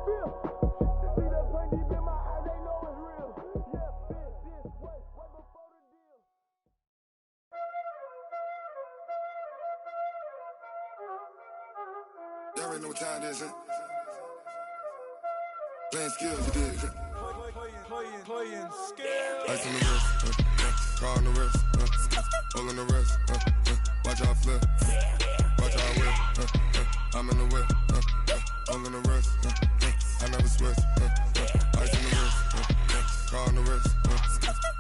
Y'all already know what time it is, huh? Playing skills, you dig? Playing skills. Ice on the wrist, car on the wrist, hole in the wrist, watch out flip, watch out whip, I'm in the whip, hole in the wrist, I never switch, ice on the wrist, car on the wrist,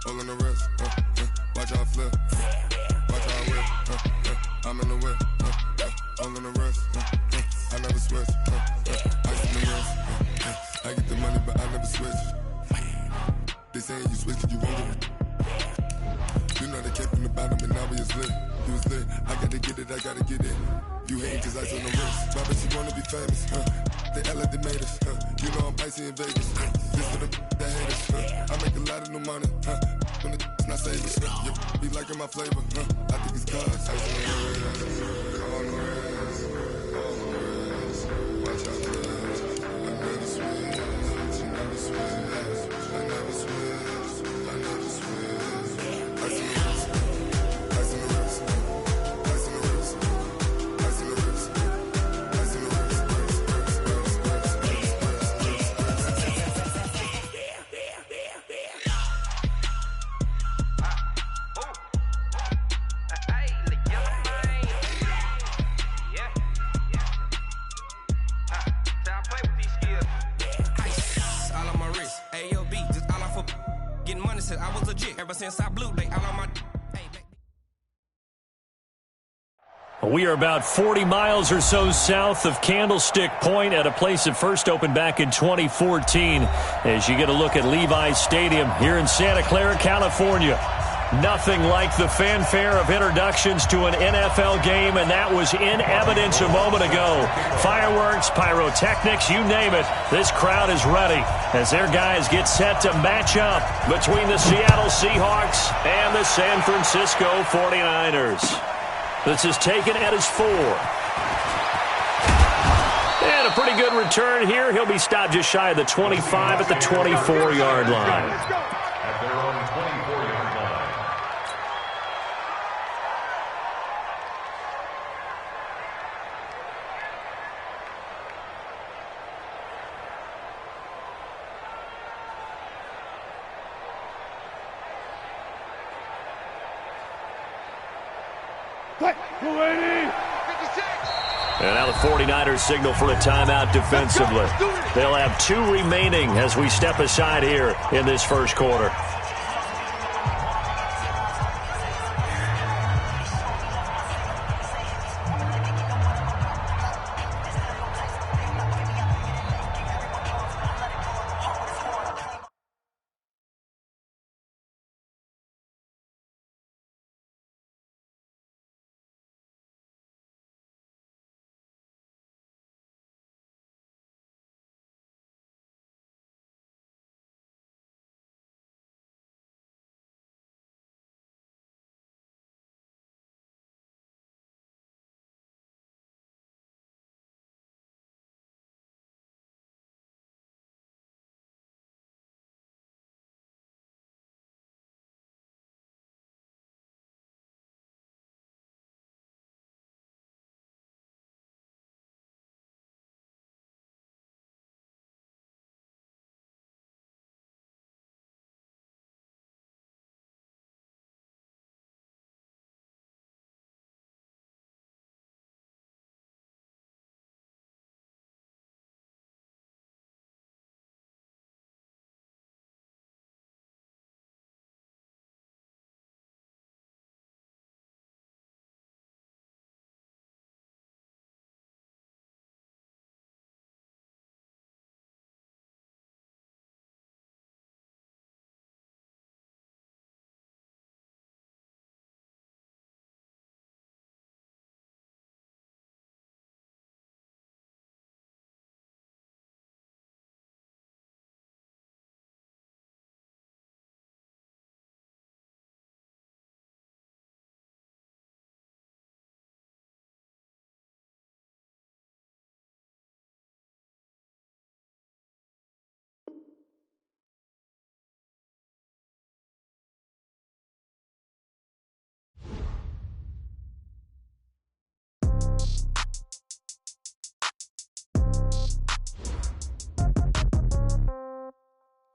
hole in the wrist, watch out flip, watch out whip, I'm in the whip, hole in the wrist, I never switch, ice on the wrist, I get the money but I never switch. They saying you switch 'cause you won't get it. You know they came from the bottom and now we is lit. You was lit, I gotta get it, I gotta get it. You hating 'cause ice on the wrist. Why but you wanna be famous, They act like they made us, You know I'm icy in Vegas, This for the that hate us, I make a lot of new money, When the not savers, You be liking my flavor, I think it's cause ice on the wrist, on the wrist, on the wrist. Watch out, I never switch, I never switch. I never switch, I never switch. Ice in the wrist, ice in the wrist, ice in the wrist, ice in the wrist, ice in the wrist, I was legit ever since I blew they all on my. We are about 40 miles or so south of Candlestick Point at a place that first opened back in 2014 as you get a look at Levi's Stadium here in Santa Clara, California. Nothing like the fanfare of introductions to an NFL game, and that was in evidence a moment ago. Fireworks, pyrotechnics, you name it. This crowd is ready as their guys get set to match up between the Seattle Seahawks and the San Francisco 49ers. This is taken at his 4. And a pretty good return here. He'll be stopped just shy of the 25 at the 24-yard line. At their own 24-yard line. And now the 49ers signal for a timeout defensively. They'll have 2 remaining as we step aside here in this first quarter.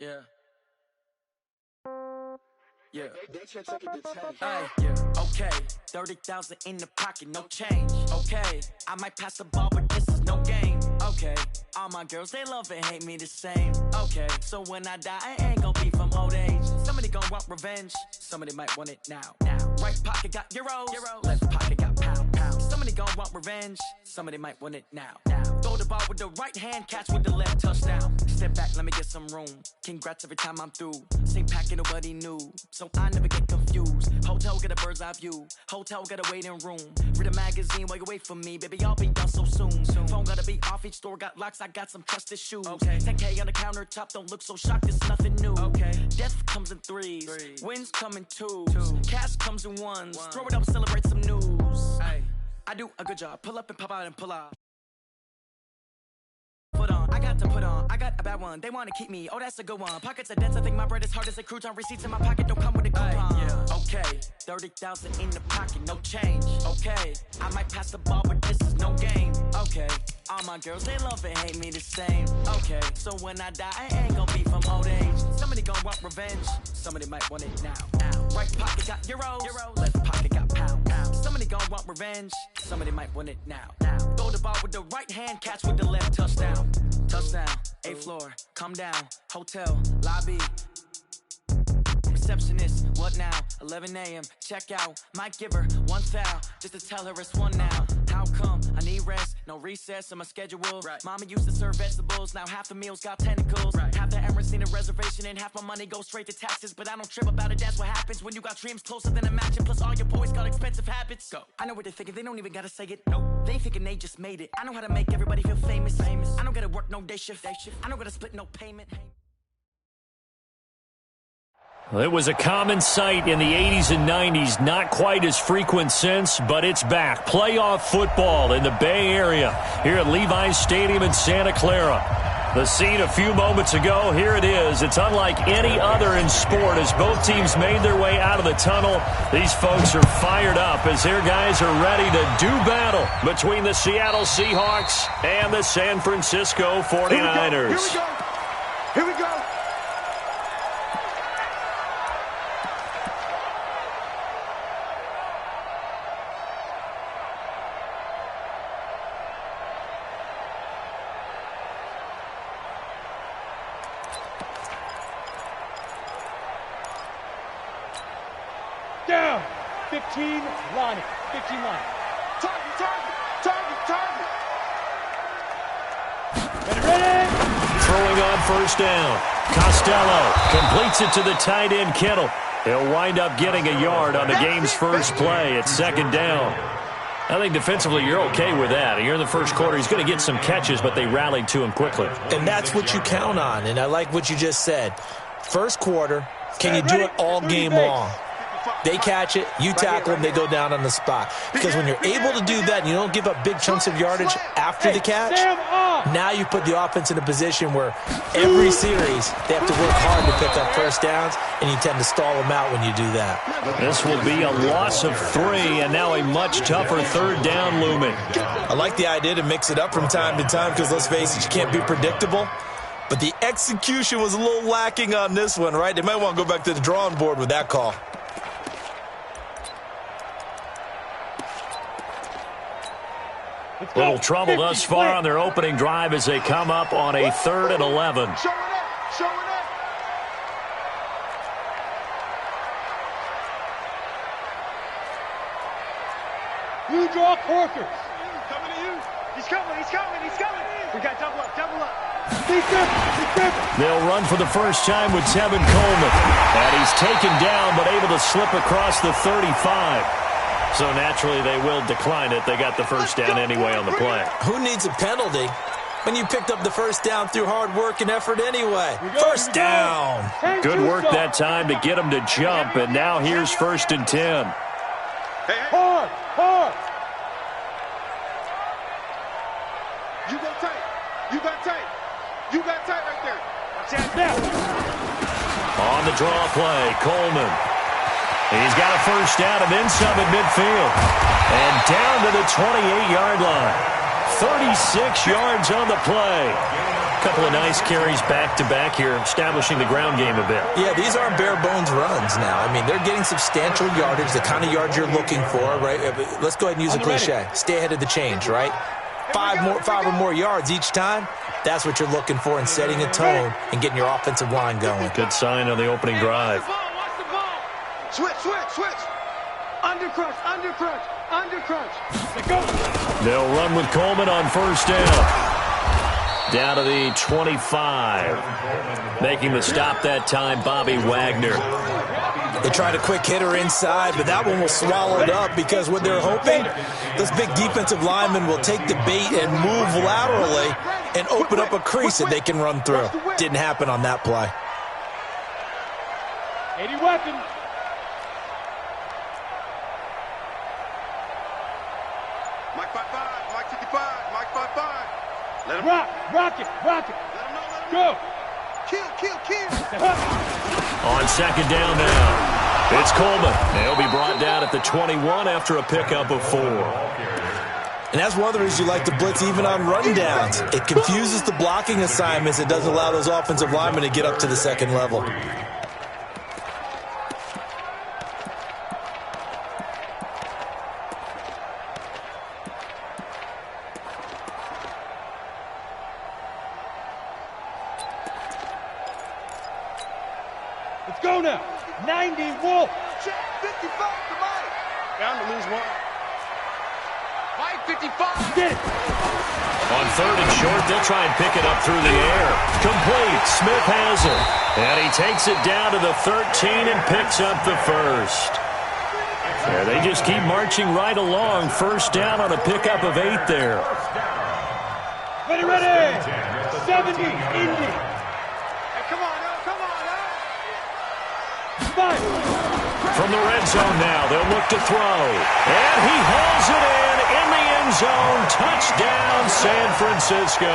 Yeah. Yeah. Hey, yeah. Okay. 30,000 in the pocket, no change. Okay. I might pass the ball, but this is no game. Okay. All my girls, they love and hate me the same. Okay. So when I die, I ain't gon' be from old age. Somebody gon' want revenge. Somebody might want it now. Right pocket got euros. Left pocket got pound. Somebody gon' want revenge. Somebody might want it now. Throw the ball with the right hand, catch with the left, touchdown. Step back, let me get some room. Congrats every time I'm through. Same packet, nobody knew, so I never get confused. Hotel get a bird's eye view. Hotel got a waiting room. Read a magazine while you wait for me, baby. I'll be done so soon. Phone gotta be off, each store got locks. I got some trusted shoes. Okay. 10K on the countertop, don't look so shocked. It's nothing new. Okay. Death comes in threes. Wins come in twos. Cash comes in ones. Throw it up, celebrate some news. Ay. I do a good job. Pull up and pop out and pull out. Put on, I got to put on. I got a bad one. They want to keep me. Oh, that's a good one. Pockets are dense. I think my bread is hard as a crouton. Receipts in my pocket don't come with a coupon. Yeah. Okay, 30,000 in the pocket, no change. Okay, I might pass the ball, but this is no game. Okay, all my girls, they love and hate me the same. Okay, so when I die, I ain't gonna be from old age. Somebody gon' want revenge. Somebody might want it now. Right pocket got euros. Left pocket got pound. Somebody gon' want revenge. Somebody might want it now. Throw the ball with the right hand, catch with the left, touchdown. Touchdown, 8th floor, come down, hotel, lobby. Receptionist, what now? 11 a.m., check out. Might give her one foul, just to tell her it's one now. How come? I need rest, no recess in my schedule. Right. Mama used to serve vegetables, now half the meals got tentacles. Right. Half the Emirates need a reservation and half my money goes straight to taxes. But I don't trip about it, that's what happens when you got dreams closer than a match. Plus all your boys got expensive habits. Go. I know what they're thinking, they don't even gotta say it. Nope. They thinking they just made it. I know how to make everybody feel famous. I don't gotta work no day shift. I don't gotta split no payment. It was a common sight in the 80s and 90s, not quite as frequent since, but it's back. Playoff football in the Bay Area here at Levi's Stadium in Santa Clara. The scene a few moments ago, here it is. It's unlike any other in sport as both teams made their way out of the tunnel. These folks are fired up as their guys are ready to do battle between the Seattle Seahawks and the San Francisco 49ers. Here we go. Down. 15 line. 15 line. Target. Ready. Throwing on first down. Costello completes it to the tight end Kittle. He'll wind up getting a yard on the game's first play at second down. I think defensively you're okay with that. Here in the first quarter, he's going to get some catches, but they rallied to him quickly. And that's what you count on, and I like what you just said. First quarter, can you do it all game long? They catch it, you tackle them, they go down on the spot. Because when you're able to do that and you don't give up big chunks of yardage after the catch, now you put the offense in a position where every series they have to work hard to pick up first downs, and you tend to stall them out when you do that. This will be a loss of 3, and now a much tougher third down looming. I like the idea to mix it up from time to time because, let's face it, you can't be predictable. But the execution was a little lacking on this one, right? They might want to go back to the drawing board with that call. Little trouble thus far on their opening drive as they come up on a 3rd and 11. Show it up. You draw quarters. Coming to you. He's coming. We got double up. They'll run for the first time with Tevin Coleman. And he's taken down but able to slip across the 35. So naturally they will decline it. They got the first down anyway on the play. Who needs a penalty when you picked up the first down through hard work and effort anyway? First down. Good work that time to get him to jump, and now here's 1st and 10. Hard. You got tight right there. Watch out. On the draw play, Coleman. He's got a first down and then some at midfield. And down to the 28-yard line. 36 yards on the play. Couple of nice carries back-to-back here, establishing the ground game a bit. Yeah, these aren't bare-bones runs now. I mean, they're getting substantial yardage, the kind of yards you're looking for, right? Let's go ahead and use a cliche. Stay ahead of the change, right? Five or more yards each time. That's what you're looking for in setting a tone and getting your offensive line going. Good sign on the opening drive. Watch the ball. Switch. Undercrunch. Let's go. They'll run with Coleman on first down. Down to the 25. Making the stop that time, Bobby Wagner. They tried a quick hitter inside, but that one was swallowed up because what they're hoping, those big defensive linemen will take the bait and move laterally and open up a crease that they can run through. Didn't happen on that play. 80 weapons. Mike 5-5, Mike 55, Mike 5-5. Let him Rock it. Let him know. Go. Kill. On second down now, it's Coleman. They'll be brought down at the 21 after a pickup of 4. And that's one of the reasons you like to blitz even on rundowns. It confuses the blocking assignments. It doesn't allow those offensive linemen to get up to the second level. Let's go now. 90 Wolf. Check 55 to Mike. Down to lose 1. Mike 55. Get it. On third and short, they'll try and pick it up through the air. Complete. Smith has it. And he takes it down to the 13 and picks up the first. Yeah, they just keep marching right along. First down on a pickup of 8 there. Ready. 70. Indy. Come on. From the red zone now, they'll look to throw. And he hauls it in the end zone. Touchdown, San Francisco.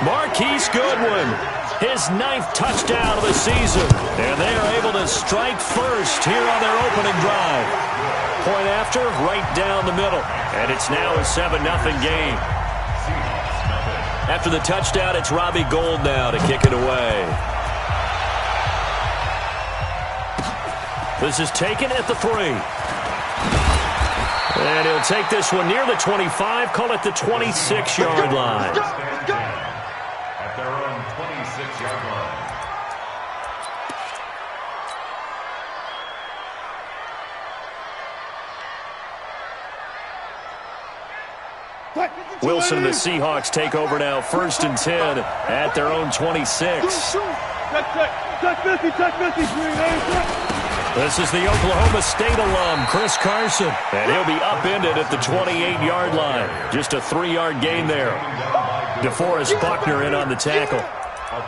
Marquise Goodwin, his 9th touchdown of the season. And they are able to strike first here on their opening drive. Point after, right down the middle. And it's now a 7-0 game. After the touchdown, it's Robbie Gould now to kick it away. This is taken at the 3. And he'll take this one near the 25, call it the 26-yard line. At their own 26-yard What? Wilson and the Seahawks take over now, 1st and 10 at their own 26. Touch Missy. This is the Oklahoma State alum, Chris Carson. And he'll be upended at the 28-yard line. Just a 3-yard gain there. DeForest Buckner in on the tackle.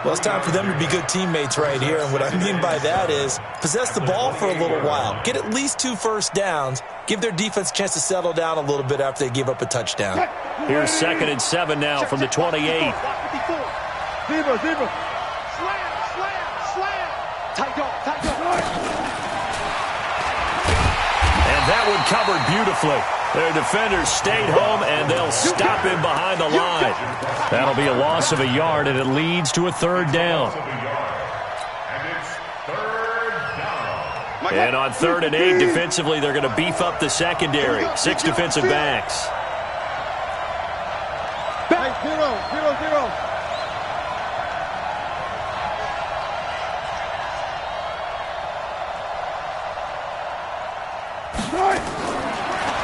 Well, it's time for them to be good teammates right here. And what I mean by that is possess the ball for a little while. Get at least 2 first downs. Give their defense a chance to settle down a little bit after they give up a touchdown. Here's 2nd and 7 now from the 28. Zebra. Slam. Tight dog. That one covered beautifully. Their defenders stayed home, and they'll stop him behind the line. That'll be a loss of a yard, and it leads to a 3rd down. And on 3rd and 8, defensively, they're going to beef up the secondary. 6 defensive backs. Back 0.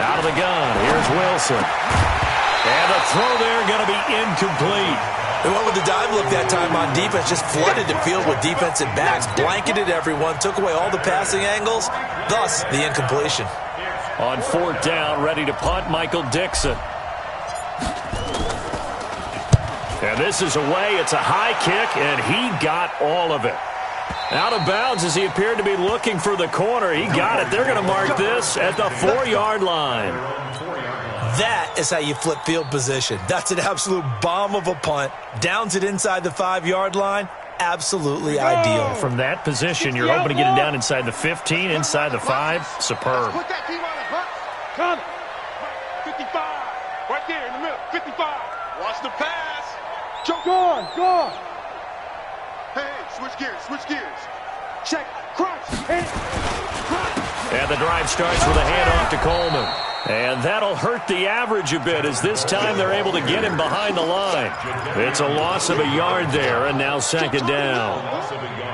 Out of the gun, here's Wilson. And the throw there going to be incomplete. They went with the dive look that time on defense, just flooded the field with defensive backs, blanketed everyone, took away all the passing angles, thus the incompletion. On 4th down, ready to punt, Michael Dixon. And this is away. It's a high kick, and he got all of it. Out of bounds as he appeared to be looking for the corner. He got it. They're going to mark this at the 4-yard line. That is how you flip field position. That's an absolute bomb of a punt. Downs it inside the 5-yard line. Absolutely ideal. From that position, you're hoping to get it down inside the 15, inside the 5. Superb. Put that team on the bus. Come. 55. Right there in the middle. 55. Watch the pass. Go on. Hey, switch gears. Check, crunch, hit, crunch. And the drive starts with a handoff to Coleman. And that'll hurt the average a bit as this time they're able to get him behind the line. It's a loss of a yard there, and now second down.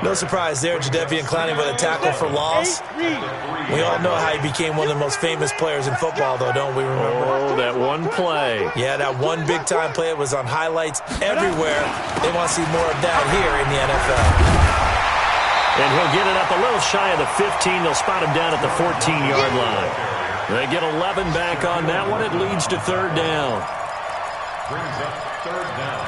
No surprise there, Jadeveon Clowney with a tackle for loss. We all know how he became one of the most famous players in football, though, don't we remember? Oh, that one play. Yeah, that one big-time play was on highlights everywhere. They want to see more of that here in the NFL. And he'll get it up a little shy of the 15. They'll spot him down at the 14-yard line. They get 11 back on that one. It leads to third down. Brings up third down.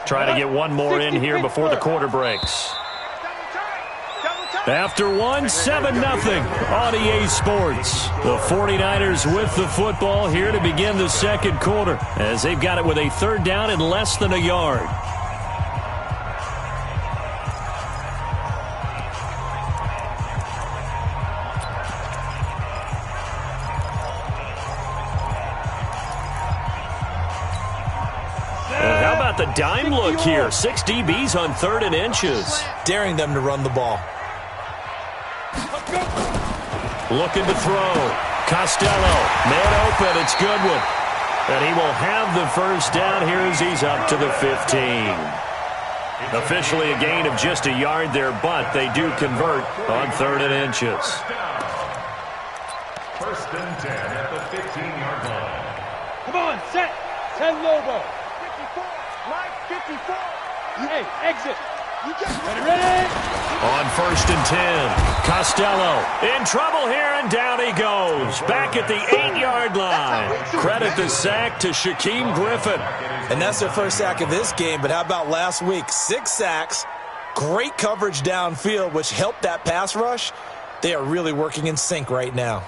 Trying to get one more in here before the quarter breaks. After one, 7-0 on EA Sports. The 49ers with the football here to begin the second quarter as they've got it with a third down and less than a yard. And how about the dime look here? 6 DBs on 3rd and inches. Daring them to run the ball. Looking to throw. Costello, man open. It's Goodwin. And he will have the first down here as he's up to the 15. Officially a gain of just a yard there, but they do convert on 3rd and inches. First and 10 at the 15-yard line. Come on, set. 10 Lobo. 54. Line 54. Hey, exit. Ready? On 1st and 10, Costello in trouble here, and down he goes. Back at the 8-yard line. Credit the sack to Shaquem Griffin. And that's their first sack of this game, but how about last week? 6 sacks, great coverage downfield, which helped that pass rush. They are really working in sync right now.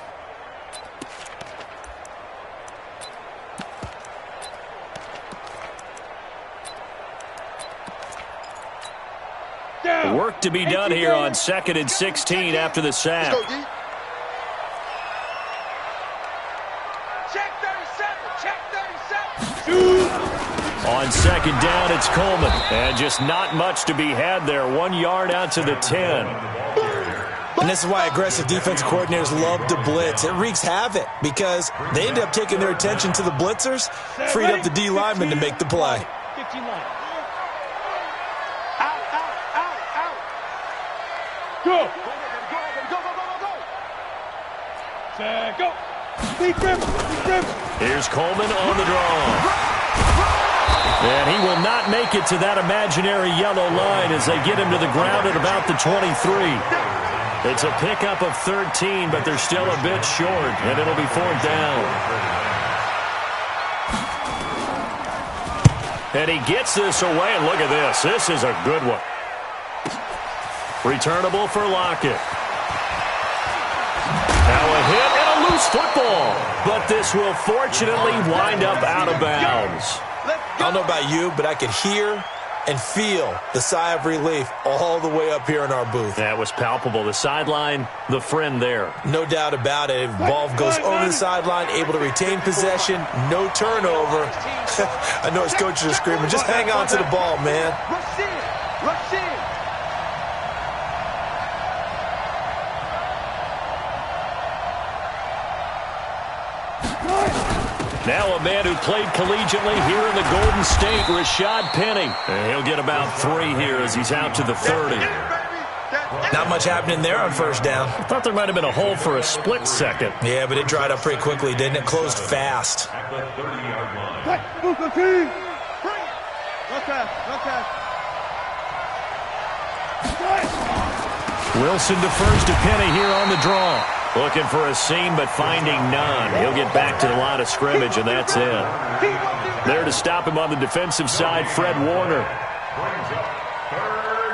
Work to be done here on 2nd and 16 after the sack. Check 37. Check 37. On 2nd down, it's Coleman. And just not much to be had there. 1 yard out to the 10. And this is why aggressive defensive coordinators love to blitz. It wreaks havoc because they end up taking their attention to the blitzers, freed up the D lineman to make the play. 15 line. Go! Go! Big grip! Here's Coleman on the draw. And he will not make it to that imaginary yellow line as they get him to the ground at about the 23. It's a pickup of 13, but they're still a bit short, and it'll be 4th down. And he gets this away, and look at this. This is a good one. Returnable for Lockett. Now a hit and a loose football. But this will fortunately wind up out of bounds. I don't know about you, but I could hear and feel the sigh of relief all the way up here in our booth. That was palpable. The sideline, the friend there. No doubt about it. Ball goes over the sideline, able to retain possession, no turnover. I know his coaches are screaming, just hang on to the ball, man. Rush in! Rush in! Now a man who played collegiately here in the Golden State, Rashad Penny. And he'll get about 3 here as he's out to the 30. Not much happening there on 1st down. I thought there might have been a hole for a split second. Yeah, but it dried up pretty quickly, didn't it? Closed fast. At the 30-yard line. Wilson to first to Penny here on the draw. Looking for a seam, but finding none. He'll get back to the line of scrimmage, and that's it. There to stop him on the defensive side, Fred Warner. Brings up third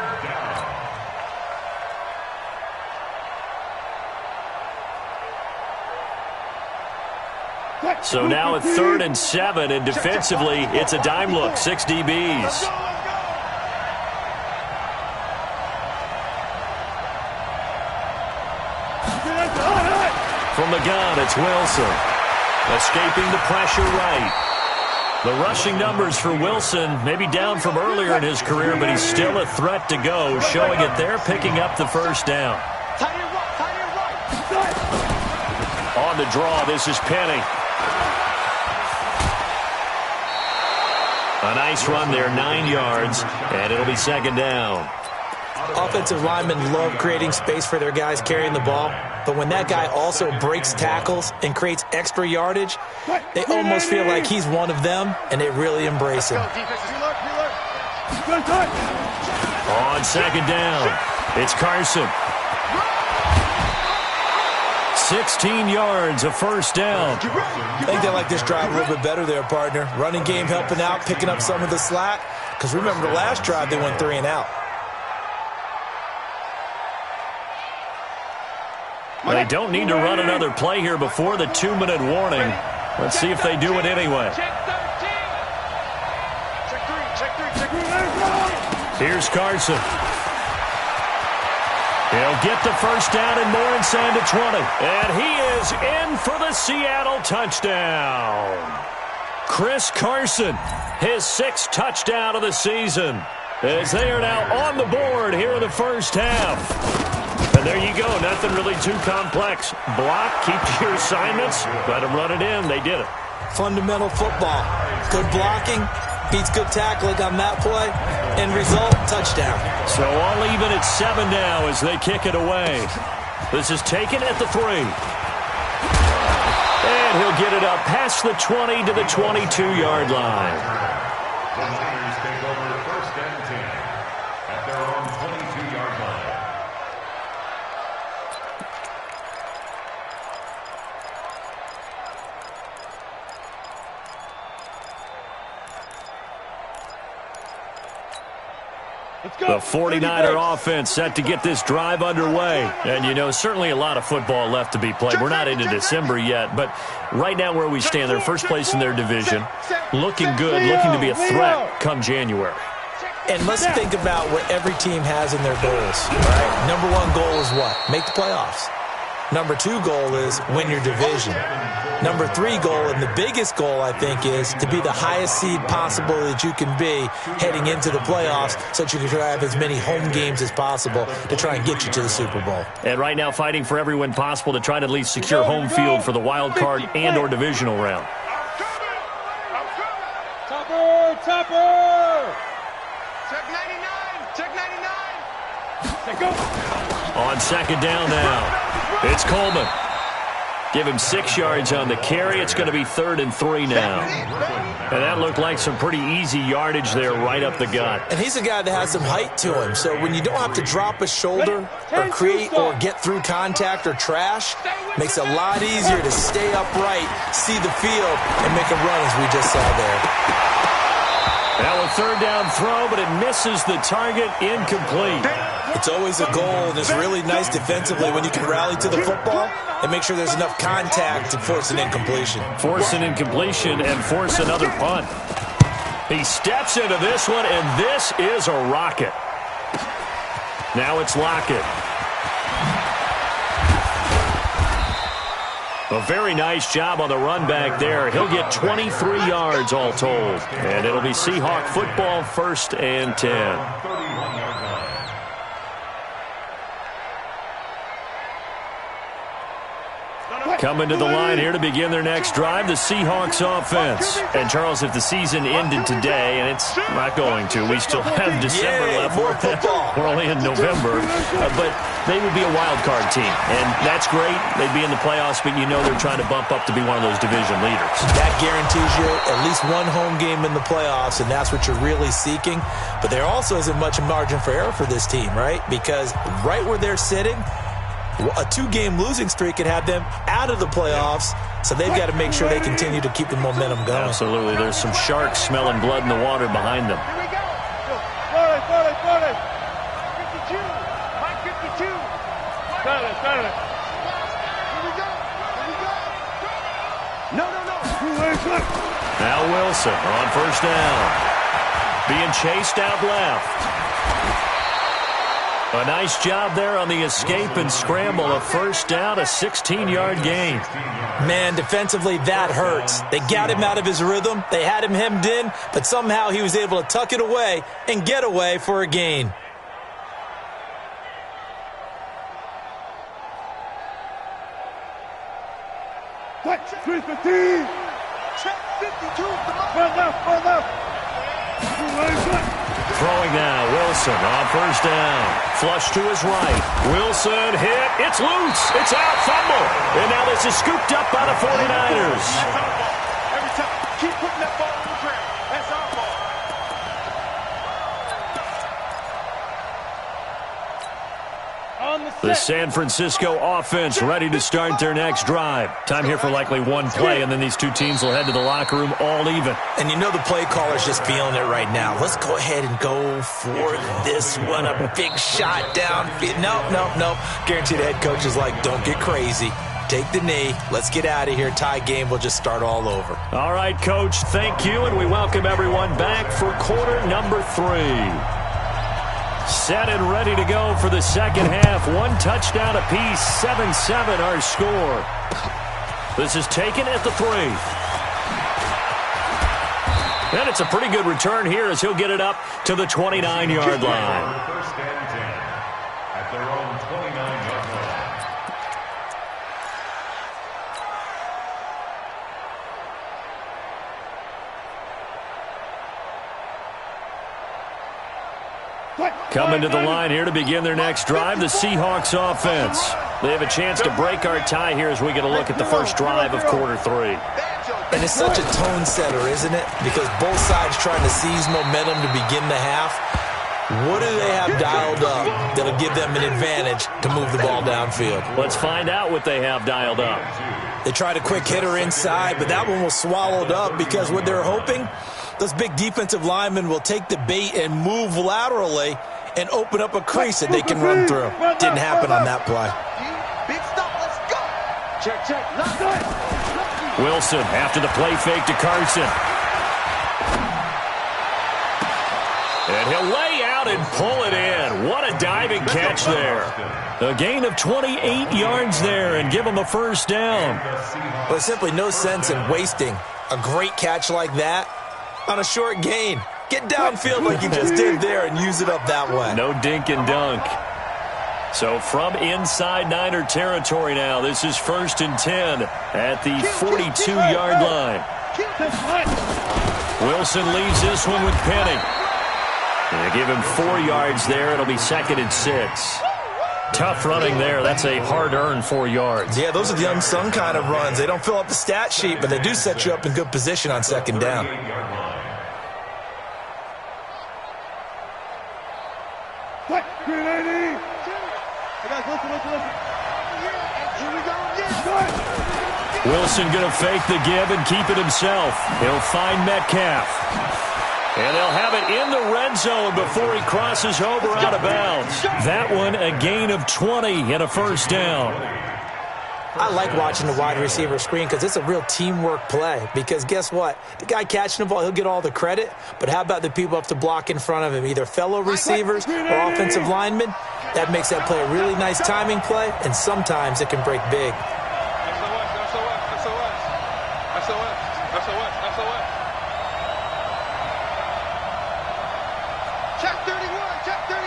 down. So now at 3rd and 7, and defensively, it's a dime look, 6 DBs. From the gun, it's Wilson. Escaping the pressure right. The rushing numbers for Wilson, maybe down from earlier in his career, but he's still a threat to go, showing it there, picking up the first down. On the draw, this is Penny. A nice run there, 9 yards, and it'll be second down. Offensive linemen love creating space for their guys carrying the ball, but when that guy also breaks tackles and creates extra yardage, they almost feel like he's one of them, and they really embrace him. On second down, it's Carson. 16 yards, a first down. I think they like this drive a little bit better there, partner. Running game helping out, picking up some of the slack, because remember the last drive they went 3 and out. They don't need to run another play here before the 2-minute warning. Let's see if they do it anyway. Here's Carson. He'll get the first down and more inside the 20. And he is in for the Seattle touchdown. Chris Carson, his 6th touchdown of the season, as they are now on the board here in the first half. And there you go. Nothing really too complex. Block, keep to your assignments, let them run it in. They did it. Fundamental football. Good blocking beats good tackling on that play. End result, touchdown. So all even at 7 now as they kick it away. This is taken at the 3. And he'll get it up past the 20 to the 22-yard line. The Niners take over first and 10 at their own 22-yard line. The 49er offense set to get this drive underway. And, you know, certainly a lot of football left to be played. We're not into December yet, but right now where we stand, they're first place in their division. Looking good, looking to be a threat come January. And let's think about what every team has in their goals. Right? Number 1 goal is what? Make the playoffs. Number 2 goal is win your division. Number 3 goal, and the biggest goal, I think, is to be the highest seed possible that you can be heading into the playoffs so that you can try to have as many home games as possible to try and get you to the Super Bowl. And right now fighting for every win possible to try to at least secure home field for the wild card and or divisional round. Topper! Check 99! Check 99! Check go! On second down now, it's Coleman. Give him 6 yards on the carry. It's going to be 3rd and 3 now. And that looked like some pretty easy yardage there right up the gut. And he's a guy that has some height to him. So when you don't have to drop a shoulder or create or get through contact or trash, makes it a lot easier to stay upright, see the field, and make a run as we just saw there. Now a 3rd down throw, but it misses the target, incomplete. It's always a goal, and it's really nice defensively when you can rally to the football and make sure there's enough contact to force an incompletion. Force an incompletion and force another punt. He steps into this one, and this is a rocket. Now it's Lockett. A very nice job on the run back there. He'll get 23 yards all told. And it'll be Seahawk football, 1st and 10. Coming to the line here to begin their next drive, the Seahawks offense. And, Charles, if the season ended today, and it's not going to, we still have December left. We're only in November. But they would be a wild card team. And that's great. They'd be in the playoffs, but you know they're trying to bump up to be one of those division leaders. That guarantees you at least one home game in the playoffs, and that's what you're really seeking. But there also isn't much margin for error for this team, right? Because right where they're sitting, a 2-game losing streak could have them out of the playoffs, so they've got to make sure they continue to keep the momentum going. Absolutely. There's some sharks smelling blood in the water behind them. Here we go. 52. Mike 52. Got it. Here we go. No. Now Wilson on 1st down. Being chased out left. A nice job there on the escape and scramble. A first down, a 16-yard gain. Man, defensively, that hurts. They got him out of his rhythm. They had him hemmed in, but somehow he was able to tuck it away and get away for a gain. What? 315. Check 52. Run left. Throwing now, Wilson on first down. Flush to his right. Wilson hit. It's loose. It's out. Fumble. And now this is scooped up by the 49ers. That's our ball. Every time. Keep putting that ball on the ground. That's our ball. The San Francisco offense ready to start their next drive. Time here for likely one play, and then these two teams will head to the locker room all even. And you know the play caller's just feeling it right now. Let's go ahead and go for this one. A big shot downfield. Nope. Guaranteed the head coach is like, don't get crazy. Take the knee. Let's get out of here. Tie game will just start all over. All right, Coach, thank you, and we welcome everyone back for quarter number 3. Set and ready to go for the second half. One touchdown apiece, 7-7 our score. This is taken at the 3. And it's a pretty good return here as he'll get it up to the 29-yard line. First and 10 at their own 29-yard line. Coming to the line here to begin their next drive, the Seahawks offense. They have a chance to break our tie here as we get a look at the first drive of quarter 3. And it's such a tone setter, isn't it? Because both sides trying to seize momentum to begin the half. What do they have dialed up that'll give them an advantage to move the ball downfield? Let's find out what they have dialed up. They tried a quick hitter inside, but that one was swallowed up because what they're hoping, those big defensive linemen will take the bait and move laterally and open up a crease that they can run through. Didn't happen on that play. Big stop. Let's go. Check. Wilson after the play fake to Carson. And he'll lay out and pull it in. What a diving catch there. A gain of 28 yards there and give him a first down. Well, there's simply no sense in wasting a great catch like that on a short gain. Get downfield like you just did there and use it up that way. No dink and dunk. So from inside Niner territory now, this is 1st and 10 at the 42-yard line. Wilson leaves this one with Penny. They give him 4 yards there. It'll be 2nd and 6. Tough running there. That's a hard-earned 4 yards. Yeah, those are the unsung kind of runs. They don't fill up the stat sheet, but they do set you up in good position on 2nd down. What? 380. Hey guys, listen. Here we go. Wilson going to fake the give and keep it himself. He'll find Metcalf. And they'll have it in the red zone before he crosses over out of bounds. That one a gain of 20 and a first down. I like watching the wide receiver screen because it's a real teamwork play. Because guess what? The guy catching the ball, he'll get all the credit. But how about the people up to block in front of him, either fellow receivers or offensive linemen? That makes that play a really nice timing play, and sometimes it can break big. Check 31.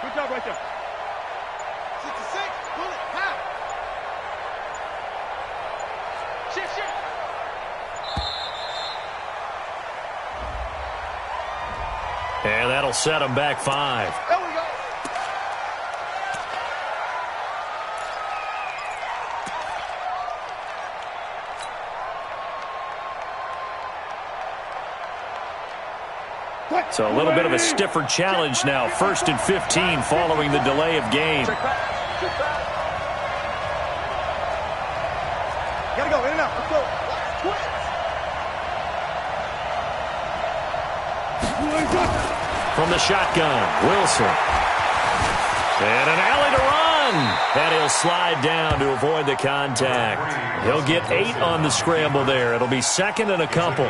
Good job right there. 66. Pull it. Half. Shift. And that'll set him back 5. There we go. So a little bit of a stiffer challenge now. 1st and 15 following the delay of game. Check back. Gotta go in and out. Let's go. From the shotgun, Wilson. And an alley to run. And he'll slide down to avoid the contact. He'll get 8 on the scramble there. It'll be 2nd and a couple.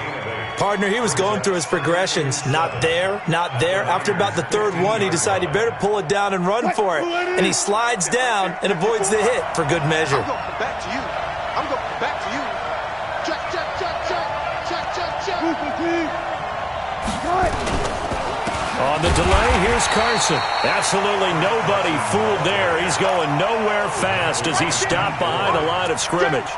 Partner, he was going through his progressions. Not there, not there. After about the third one, he decided he better pull it down and run for it. And he slides down and avoids the hit for good measure. I'm going back to you. I'm going back to you. Check, check, check, check. Check, check, check. On the delay, here's Carson. Absolutely nobody fooled there. He's going nowhere fast as he stopped behind the line of scrimmage.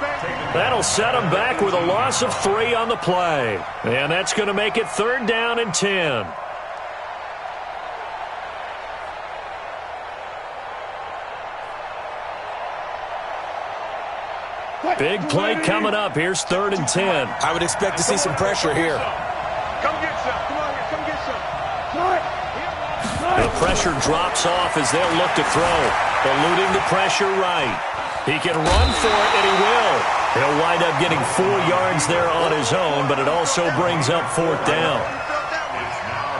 That'll set him back with a loss of 3 on the play. And that's going to make it 3rd down and 10. Big play coming up. Here's 3rd and 10. I would expect to see some pressure here. Come get some. Come on here. Come get some. The pressure drops off as they'll look to throw. Eluding the pressure right. He can run for it, and he will. He'll wind up getting 4 yards there on his own, but it also brings up 4th down.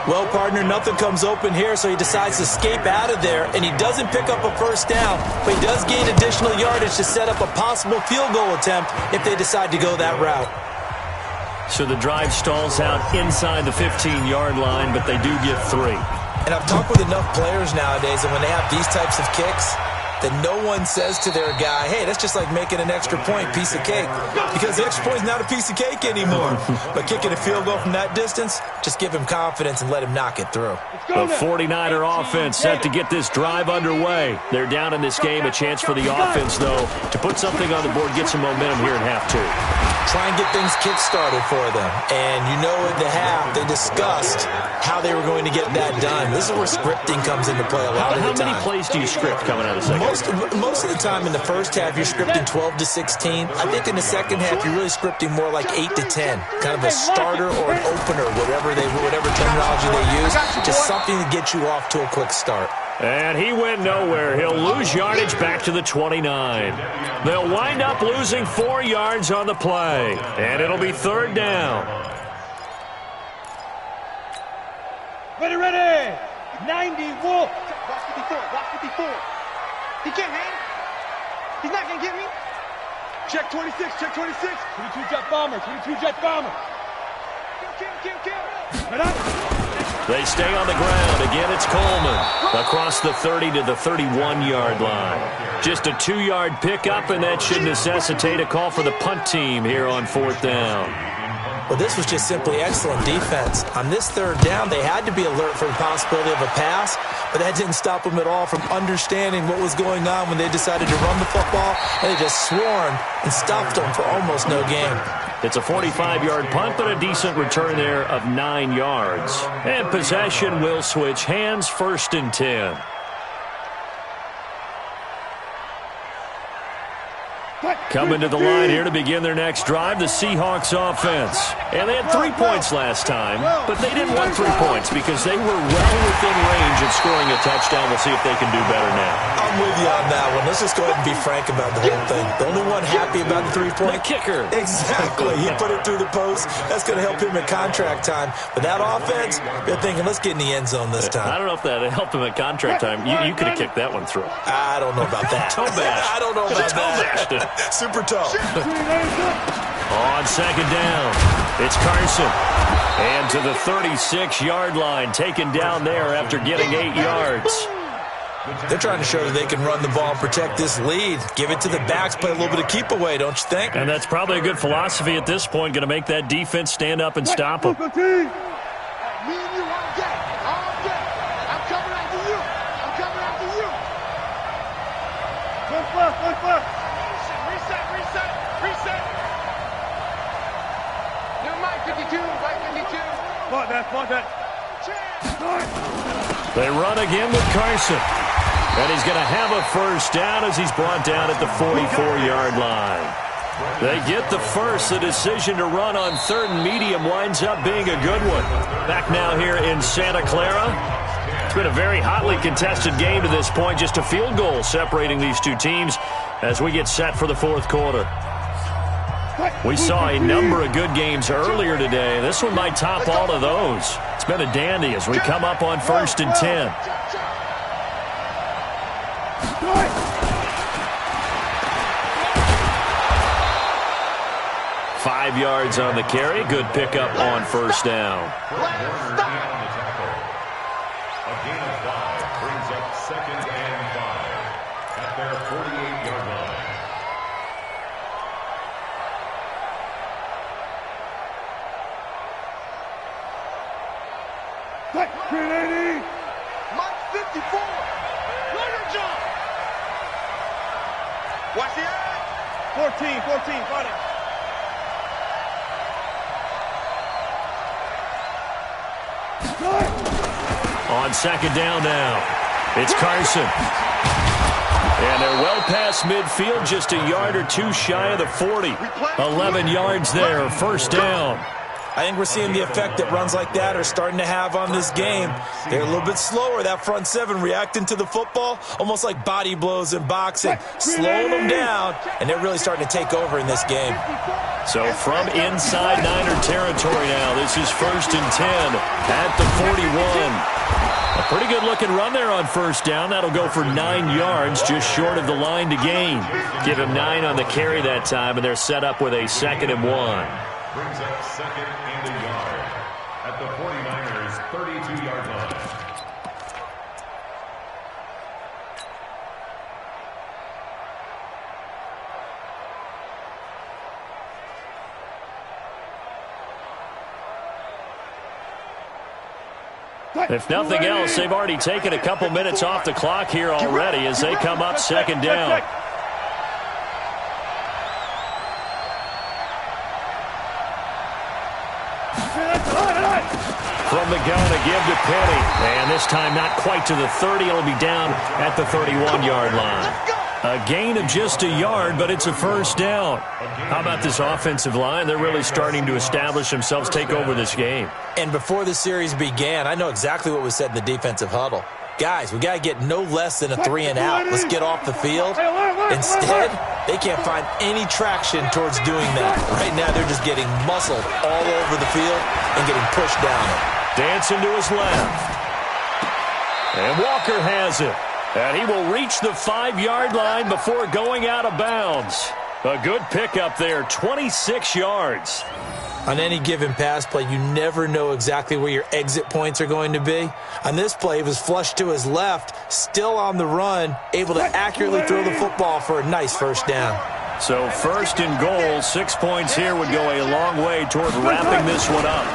Well, partner, nothing comes open here, so he decides to escape out of there, and he doesn't pick up a 1st down, but he does gain additional yardage to set up a possible field goal attempt if they decide to go that route. So the drive stalls out inside the 15-yard line, but they do get 3. And I've talked with enough players nowadays, and when they have these types of kicks, that no one says to their guy, hey, that's just like making an extra point, piece of cake. Because the extra point is not a piece of cake anymore. But kicking a field goal from that distance, just give him confidence and let him knock it through. The 49er offense set to get this drive underway. They're down in this game. A chance for the offense, though, to put something on the board, get some momentum here in half 2. Try and get things kick-started for them. And you know at the half, they discussed how they were going to get that done. This is where scripting comes into play a lot of the time. How many plays do you script coming out of the second? Most of the time in the first half, you're scripting 12 to 16. I think in the second half, you're really scripting more like 8 to 10. Kind of a starter or an opener, whatever terminology they use. Just something to get you off to a quick start. And he went nowhere. He'll lose yardage back to the 29. They'll wind up losing 4 yards on the play. And it'll be 3rd down. Ready, ready. 90 Wolf. Watch 54. Watch 54. He can't hang. He's not going to get me. Check 26. Check 26. 22 jet bomber. 22 jet bomber. Kill. Right up. They stay on the ground. Again, it's Coleman. Across the 30 to the 31-yard line. Just a 2-yard pickup, and that should necessitate a call for the punt team here on 4th down. Well, this was just simply excellent defense. On this 3rd down, they had to be alert for the possibility of a pass, but that didn't stop them at all from understanding what was going on when they decided to run the football, and they just swarmed and stopped them for almost no gain. It's a 45-yard punt, but a decent return there of 9 yards. And possession will switch hands, 1st and 10. Coming to the line here to begin their next drive, the Seahawks offense. And they had 3 points last time, but they didn't want 3 points because they were well within range of scoring a touchdown. We'll see if they can do better now. I'm with you on that one. Let's just go ahead and be frank about the whole thing. The only one happy about the 3-point. The kicker. Exactly. He put it through the post. That's going to help him at contract time. But that offense, they're thinking, let's get in the end zone this time. I don't know if that helped him at contract time. You could have kicked that one through. I don't know about that. Toe bash. I don't know about that. Super toe. On 2nd down, it's Carson. And to the 36-yard line, taken down there after getting 8 yards. They're trying to show that they can run the ball and protect this lead. Give it to the backs, play a little bit of keep away, don't you think? And that's probably a good philosophy at this point, going to make that defense stand up and stop them. Me and you all day. All day. I'm coming after you. I'm coming after you. One plus. Reset. New Mike 52. Mike 52. Spot that. They run again with Carson. And he's going to have a 1st down as he's brought down at the 44-yard line. They get the first. The decision to run on 3rd and medium winds up being a good one. Back now here in Santa Clara. It's been a very hotly contested game to this point. Just a field goal separating these two teams as we get set for the 4th quarter. We saw a number of good games earlier today. This one might top all of those. It's been a dandy as we come up on 1st and 10. 5 yards on the carry. Good pickup on first down. A gain of 5 brings up 2nd and 5 at their 48-yard line. Mike 54. Leonard John. Watch the eye. 14, fight it. On 2nd down now, it's Carson. And they're well past midfield, just a yard or two shy of the 40. 11 yards there, first down. I think we're seeing the effect that runs like that are starting to have on this game. They're a little bit slower, that front seven, reacting to the football, almost like body blows in boxing, slowing them down, and they're really starting to take over in this game. So from inside Niner territory now, this is 1st and 10 at the 41. A pretty good-looking run there on first down. That'll go for 9 yards, just short of the line to gain. Give him 9 on the carry that time, and they're set up with a 2nd and 1. Brings up 2nd and a yard at the 49ers' 32-yard line. If nothing else, they've already taken a couple minutes off the clock here already as they come up 2nd down. From the gun, a give to Penny. And this time not quite to the 30. It'll be down at the 31-yard line. A gain of just a yard, but it's a first down. How about this offensive line? They're really starting to establish themselves, take over this game. And before the series began, I know exactly what was said in the defensive huddle. Guys, we got to get no less than a 3 and out. Let's get off the field. Instead, they can't find any traction towards doing that. Right now, they're just getting muscled all over the field and getting pushed down it. Dancing to his left. And Walker has it. And he will reach the 5-yard line before going out of bounds. A good pickup there, 26 yards. On any given pass play, you never know exactly where your exit points are going to be. On this play, he was flushed to his left, still on the run, able to accurately throw the football for a nice first down. So 1st and goal, 6 points here would go a long way toward wrapping this one up.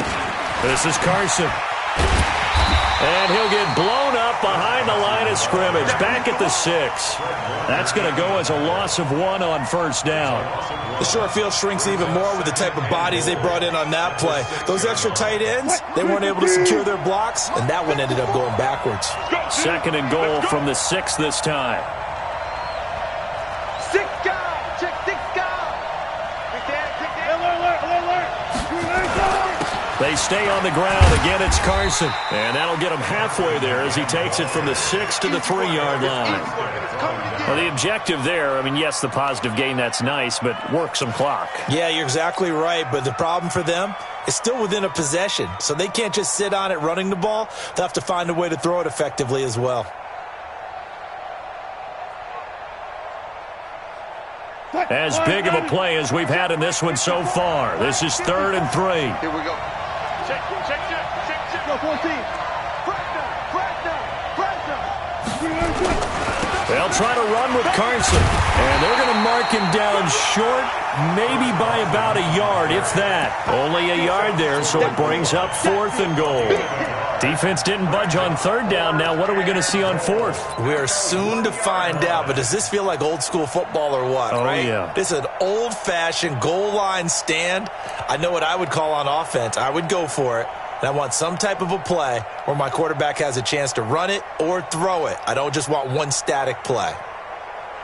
This is Carson. And he'll get blown up behind the line of scrimmage, back at the 6. That's going to go as a loss of 1 on first down. The short field shrinks even more with the type of bodies they brought in on that play. Those extra tight ends, they weren't able to secure their blocks, and that one ended up going backwards. 2nd and goal from the 6 this time. 6 guys. Check 6 guys. They stay on the ground. Again, it's Carson. And that'll get him halfway there as he takes it from the 6 to the 3-yard line. Well, the objective there, I mean, yes, the positive gain, that's nice, but work some clock. Yeah, you're exactly right, but the problem for them is still within a possession, so they can't just sit on it running the ball. They'll have to find a way to throw it effectively as well. As big of a play as we've had in this one so far. This is 3rd and 3. Here we go. Check. Go 14. They'll try to run with Carson. And they're going to mark him down short, maybe by about a yard, if that. Only a yard there, so it brings up 4th and goal. Defense didn't budge on 3rd down. Now what are we going to see on 4th? We are soon to find out, but does this feel like old school football or what? Oh, right? Yeah. This is an old-fashioned goal line stand. I know what I would call on offense. I would go for it. And I want some type of a play where my quarterback has a chance to run it or throw it. I don't just want one static play.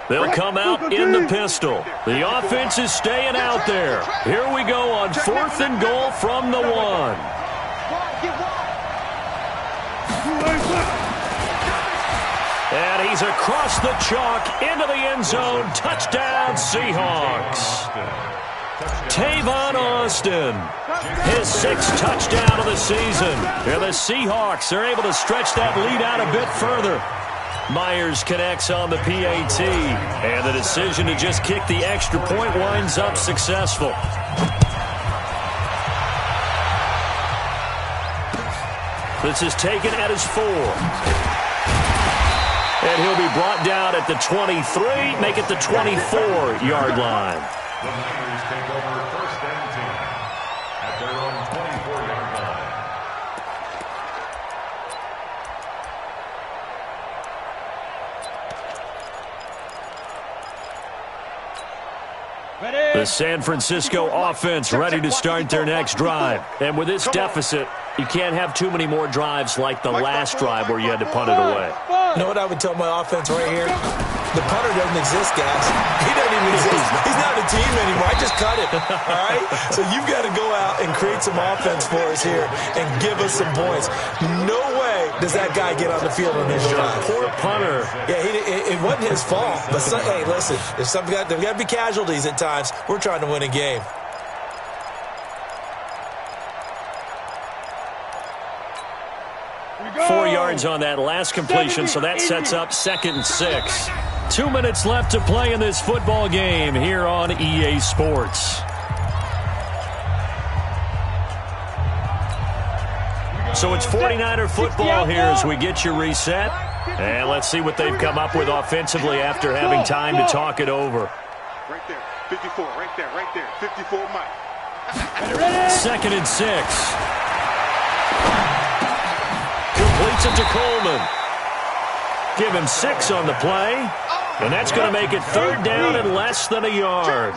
They'll come out in the pistol. The offense is staying out there. Here we go on 4th and goal from the 1. And he's across the chalk into the end zone. Touchdown, Seahawks. Tavon Austin, his 6th touchdown of the season. And the Seahawks are able to stretch that lead out a bit further. Myers connects on the PAT, and the decision to just kick the extra point winds up successful. This is taken at his 4. And he'll be brought down at the 23, make it the 24-yard line. The Niners take over 1st and 10 at their own 24-yard line. The San Francisco offense ready to start their next drive. And with this deficit, you can't have too many more drives like the last drive where you had to punt it away. You know what I would tell my offense right here? The punter doesn't exist, guys. He doesn't even exist. He's not a team anymore. I just cut him, all right? So you've got to go out and create some offense for us here and give us some points. No way does that guy get on the field on this drive. Poor punter. Yeah, it wasn't his fault. But, hey, listen, there's got to be casualties at times. We're trying to win a game. Four yards on that last completion, so that sets up 2nd and 6. 2 minutes left to play in this football game here on EA Sports. So it's 49er football here as we get you reset. And let's see what they've come up with offensively after having time to talk it over. Right there, 54, right there, 54 Mike. 2nd and 6. Completes it to Coleman. Give him 6 on the play. And that's going to make it 3rd down and less than a yard.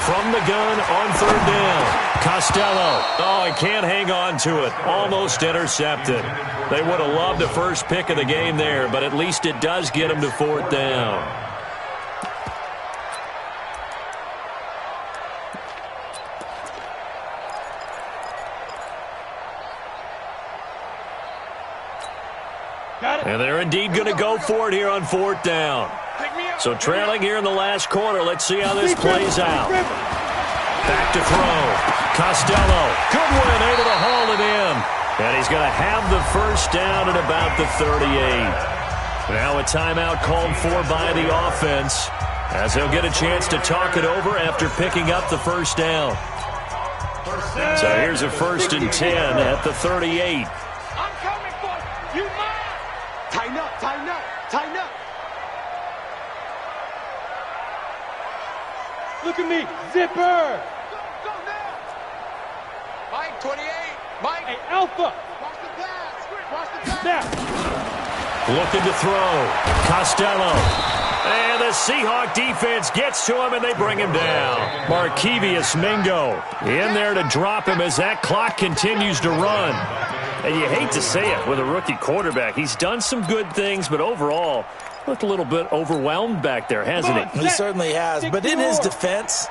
From the gun on 3rd down. Costello. Oh, he can't hang on to it. Almost intercepted. They would have loved the first pick of the game there, but at least it does get him to 4th down. And they're indeed going to go for it here on 4th down. So trailing here in the last quarter. Let's see how this plays out. Back to throw. Costello. Goodwin able to haul it in. And he's going to have the 1st down at about the 38. Now a timeout called for by the offense as they'll get a chance to talk it over after picking up the 1st down. So here's a 1st and 10 at the 38. I'm coming for you. You mine. Tighten up, tighten up, tighten up. Look at me, zipper. Go now. Mike, 28. Mike. Hey, Alpha. Watch the pass. Watch the pass. Snap. Looking to throw. Costello. And the Seahawk defense gets to him, and they bring him down. Markevius Mingo in there to drop him as that clock continues to run. And you hate to say it with a rookie quarterback. He's done some good things, but overall, looked a little bit overwhelmed back there, hasn't he? He certainly has. But in his defense,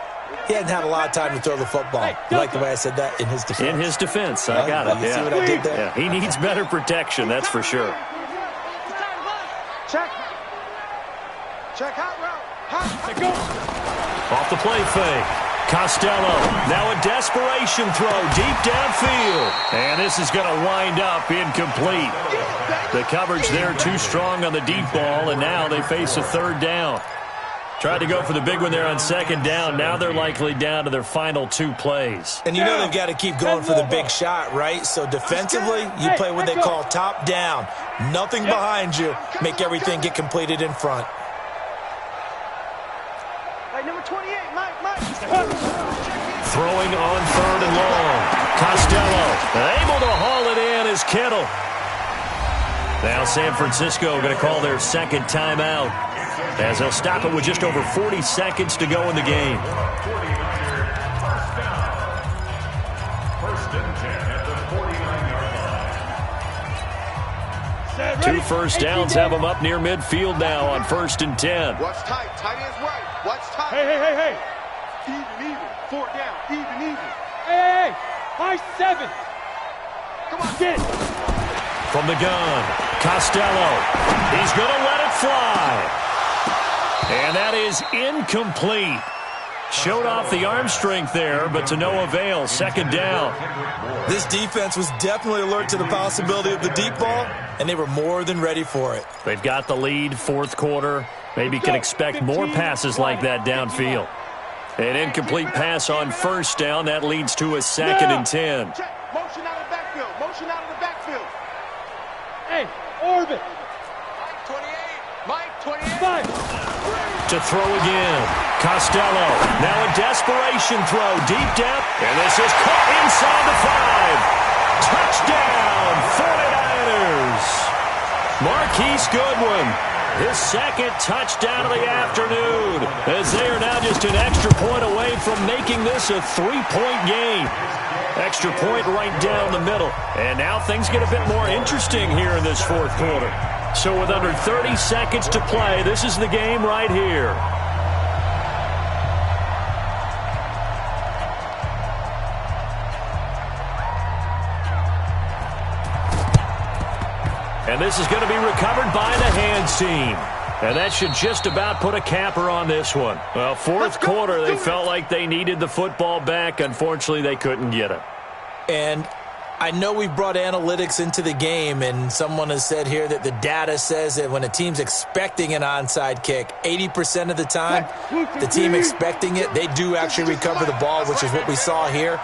he hadn't had a lot of time to throw the football. You like the way I said that? In his defense. In his defense. I got it. You see what I did there? Yeah, he needs better protection, that's for sure. Check. Check hot route. Go. Off the play fake. Costello, now a desperation throw deep downfield. And this is going to wind up incomplete. The coverage there too strong on the deep ball, and now they face a 3rd down. Tried to go for the big one there on 2nd down. Now they're likely down to their final 2 plays. And you know they've got to keep going for the big shot, right? So defensively, you play what they call top down. Nothing behind you. Make everything get completed in front. Hey, number 28, Mike. Throwing on 3rd and long. Costello able to haul it in as Kittle. Now San Francisco going to call their 2nd timeout as they'll stop it with just over 40 seconds to go in the game. 1st and 10 at the 49-yard line. 2 first downs have them up near midfield now on 1st and 10. Watch tight. Tight ends right. Watch tight. Hey. Even. 4 down. Even. Hey. 5-7. Come on. Get it. From the gun, Costello. He's going to let it fly. And that is incomplete. Showed off the arm strength there, but to no avail. 2nd down. This defense was definitely alert to the possibility of the deep ball, and they were more than ready for it. They've got the lead, 4th quarter. Maybe can expect more passes like that downfield. An incomplete pass on first down. That leads to a 2nd and 10. Check. Motion out of the backfield. Motion out of the backfield. Hey, orbit. Mike 28. Five. To throw again. Costello. Now a desperation throw. Deep down. And this is caught inside the 5. Touchdown, 49ers. Marquise Goodwin. His 2nd touchdown of the afternoon, as they are now just an extra point away from making this a 3-point game. Extra point right down the middle. And now things get a bit more interesting here in this 4th quarter. So with under 30 seconds to play, this is the game right here. And this is going to be recovered by the hands team. And that should just about put a capper on this one. Well, 4th quarter, they felt like they needed the football back. Unfortunately, they couldn't get it. And I know we brought analytics into the game, and someone has said here that the data says that when a team's expecting an onside kick, 80% of the time, the team expecting it, they do actually recover the ball, which is what we saw here.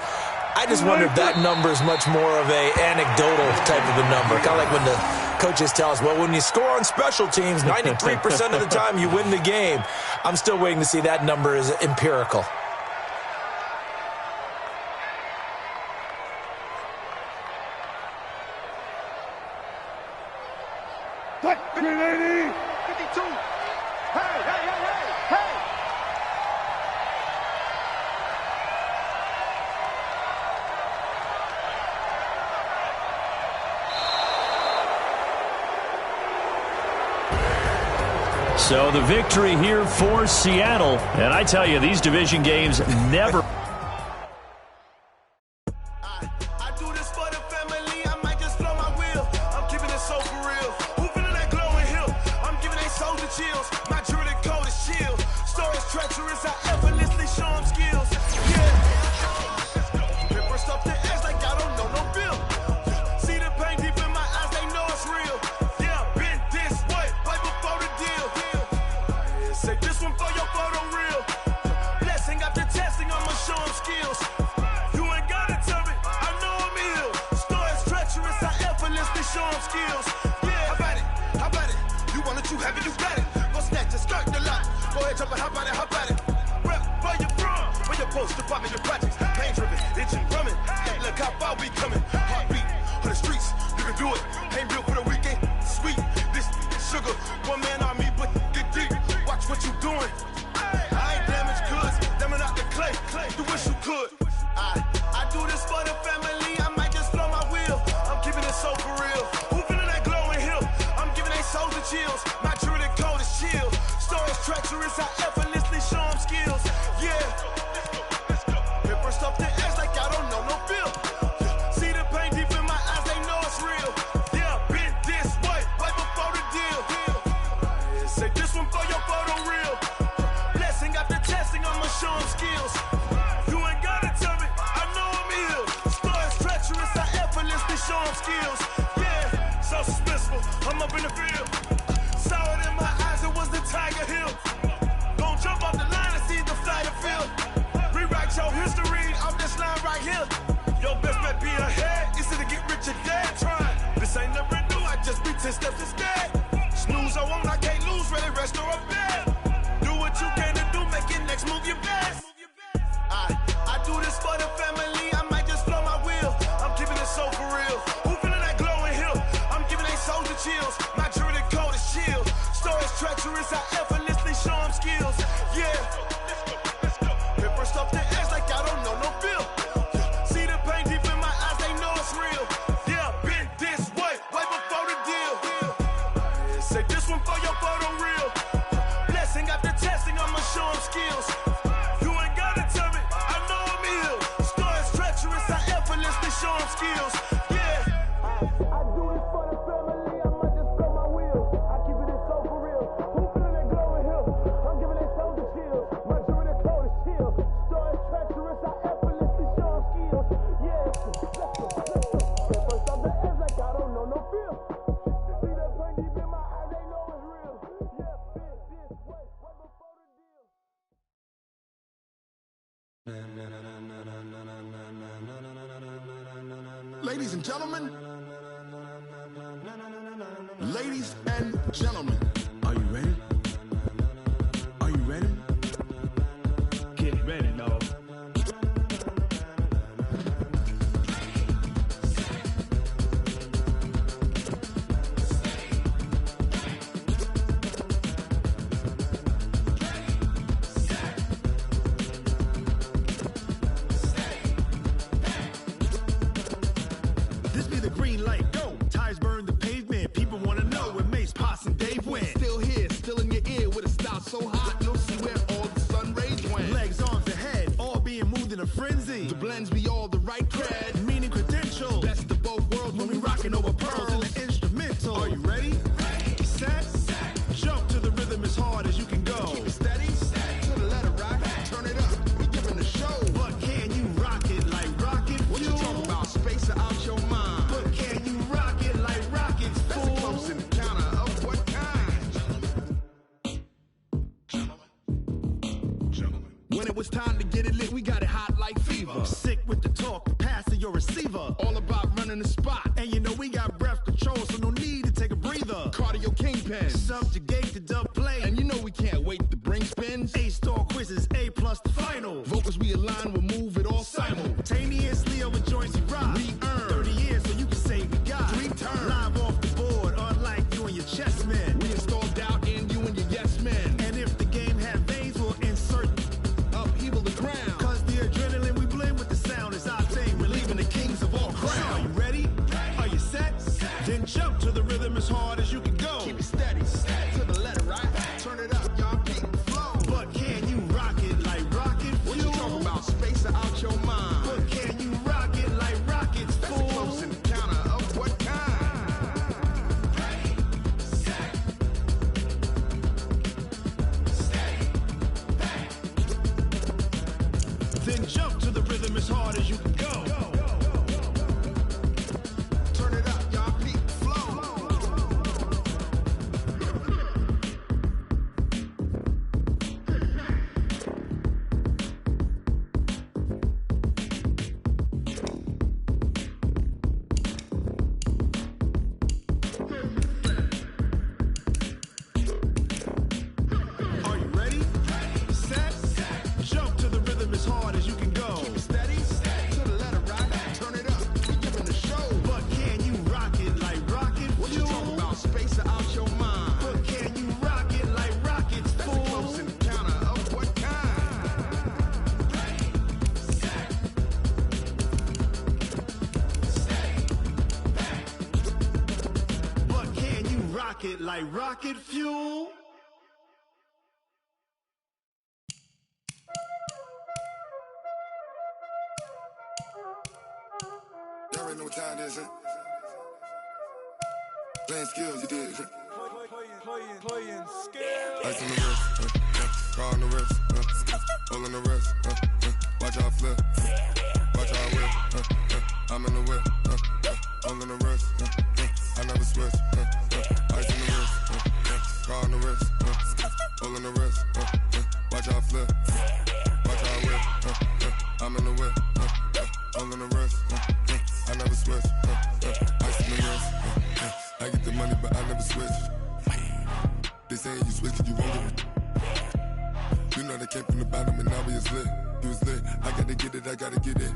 I just wonder if that number is much more of a anecdotal type of a number. Kind of like when the coaches tell us, well, when you score on special teams, 93% of the time you win the game. I'm still waiting to see that number is empirical. Cut. 380. 52. Hey. So the victory here for Seattle. And I tell you, these division games never... I do this for the family, I might just blow my wheel. I'm keeping it so for real. Who feeling that glowing hill? I'm giving they soldier chills. My jewelry code is chill. Stories treacherous, I effortlessly show them skills. Yeah. Paper stuff the edge like I don't know no bill. See the pain deep in my eyes, they know it's real. Yeah, been this way, way before the deal. Say this one for your photo reel. Blessing after testing, I'ma show them skills. You ain't gotta tell me, I know I'm ill. Stories treacherous, I effortlessly show them skills. Yeah, how about it? You want it, you have it, you got it. Go snatch it, skirt the lot. Go ahead, jump it, how about it? Rep where you from, where you post, department, your projects. Pain driven, itching, drumming. Hey, look how far we coming. Heartbeat on the streets, you can do it. Ain't built for the weekend, sweet. This sugar, one man army, but get deep. Watch what you doing. I ain't damaged goods, damn it out the clay. You wish you could. I do this for the family, I might just blow my wheel. I'm keeping it so for real. Who feeling that glowing hill? I'm giving they soldier chills. My jewelry code is chill. Stories treacherous, I effortlessly show them skills. Yeah. Paper stuff the edge like I don't know no bill. See the pain deep in my eyes, they know it's real. Yeah, been this way, way before the deal. Say this one for your photo reel. Blessing after testing, I'ma show them skills. You ain't gotta tell me, I know I'm ill. Stories treacherous, I effortlessly show them skills. Yeah, so suspenseful, I'm up in the field. Saw it in my eyes, it was the Tiger Hill. Gon' jump off the line and see the flight of field. Rewrite your history off this line right here. Your best bet be ahead, it's to get rich or dead trying. This ain't never new, I just be 10 steps instead. Snooze, I won't, I can't lose, ready, rest or a bed. Do what you can to do, make your next move your best. I do this for the family, I might just blow my wheel. I'm keeping it so for real. Who feeling that glowing hill? I'm giving they soldier chills. My jewelry code is chill. Stories treacherous, I effortlessly show them skills. Yeah. Paper stuff the edge like I don't know no bill. See the pain deep in my eyes, they know it's real. Yeah, been this way, way before the deal. Say this one for your photo reel. Blessing after testing, I'ma show them skills. You ain't gotta tell me, I know I'm ill. Stories treacherous, I effortlessly show them skills. Yeah. I do this for the family, I might just blow my wheel. I keep it so for real. Who feeling that glowing hill? I'm giving they soldier chills. My jewelry code is chill. Stories treacherous, I effortlessly show them skills. Yeah. First off the edge like I don't know no feel. Ladies and gentlemen, ladies and gentlemen, are you ready? Are you ready? Get ready, dog. This be the green light, go. Tires burn the pavement. People want to know where Mace, Poss, and Dave went. Still here, still in your ear with a style so hot, you'll see where all the sun rays went. Legs, arms, and head, all being moved in a frenzy. The blends be all the right cred, meaning credentials. Best of both worlds when we rockin' over pearls in the instrumental. Are you ready? Set, jump to the rhythm as hard as you can go. Keep it steady, to the letter rock, turn it up, we giving the show. But can you rock it like rocket fuel? What you talking about, space or out your mind? But can you rock it like rockets, fool? That's a close encounter of what kind? Gentlemen. When it was time to get it lit, we got it hot like fever. Sick with the talk, passing your receiver. All about running the spot. And you know we got breath control, so no need to take a breather. Cardio kingpin, subjugate the dub play. And you know we can't wait to bring spins. A-star quizzes, A+ the final. Vocals we align, we'll move it all simultaneously over joints we rock. We earn 30 years, so you can say we got 3 turns. Live off the board, unlike you and your chess men. We install doubt in you and your yes men. And if the game had veins, we'll insert upheaval the ground. Cause the adrenaline we blend with the sound is our thing. We're leaving the kings of all crowns. So are you ready? Are you set? Then jump to the rhythm as hard as you can go. Keep it steady, to the letter right. Turn it up, y'all keep the flow. But can you rock it like rocket fuel? What you talking about, space or out your mind? But can you rock it like rockets, fool? That's a close encounter of what kind? Then jump to the rhythm as hard as you can go. Turn it up, y'all peak flow. Are you ready? Set, jump to the rhythm as hard as you can go. Keep it steady, to the letter right. Turn it up, we giving the show. But can you rock it like rocket fuel? What you talking about, space or out your mind? But can you rock it like rockets, fool? That's a close encounter of what kind? But can you rock it like rocket fuel? Y'all already know what time it is, huh? Playing skills, you did. Playing scale. Ice on the wrist, car on the wrist, hole in the wrist, watch out flip, watch out whip, I'm in the whip, hole in the wrist, I never switch, ice on the wrist, car on the wrist, hole in the wrist, watch out flip, watch out whip, I'm in the whip, hole in the wrist, I never switch, ice on the wrist, I get the money but I never switch. They saying you switch it, you won't get it. You know they came from the bottom and now we is lit. You was lit, I gotta get it, I gotta get it.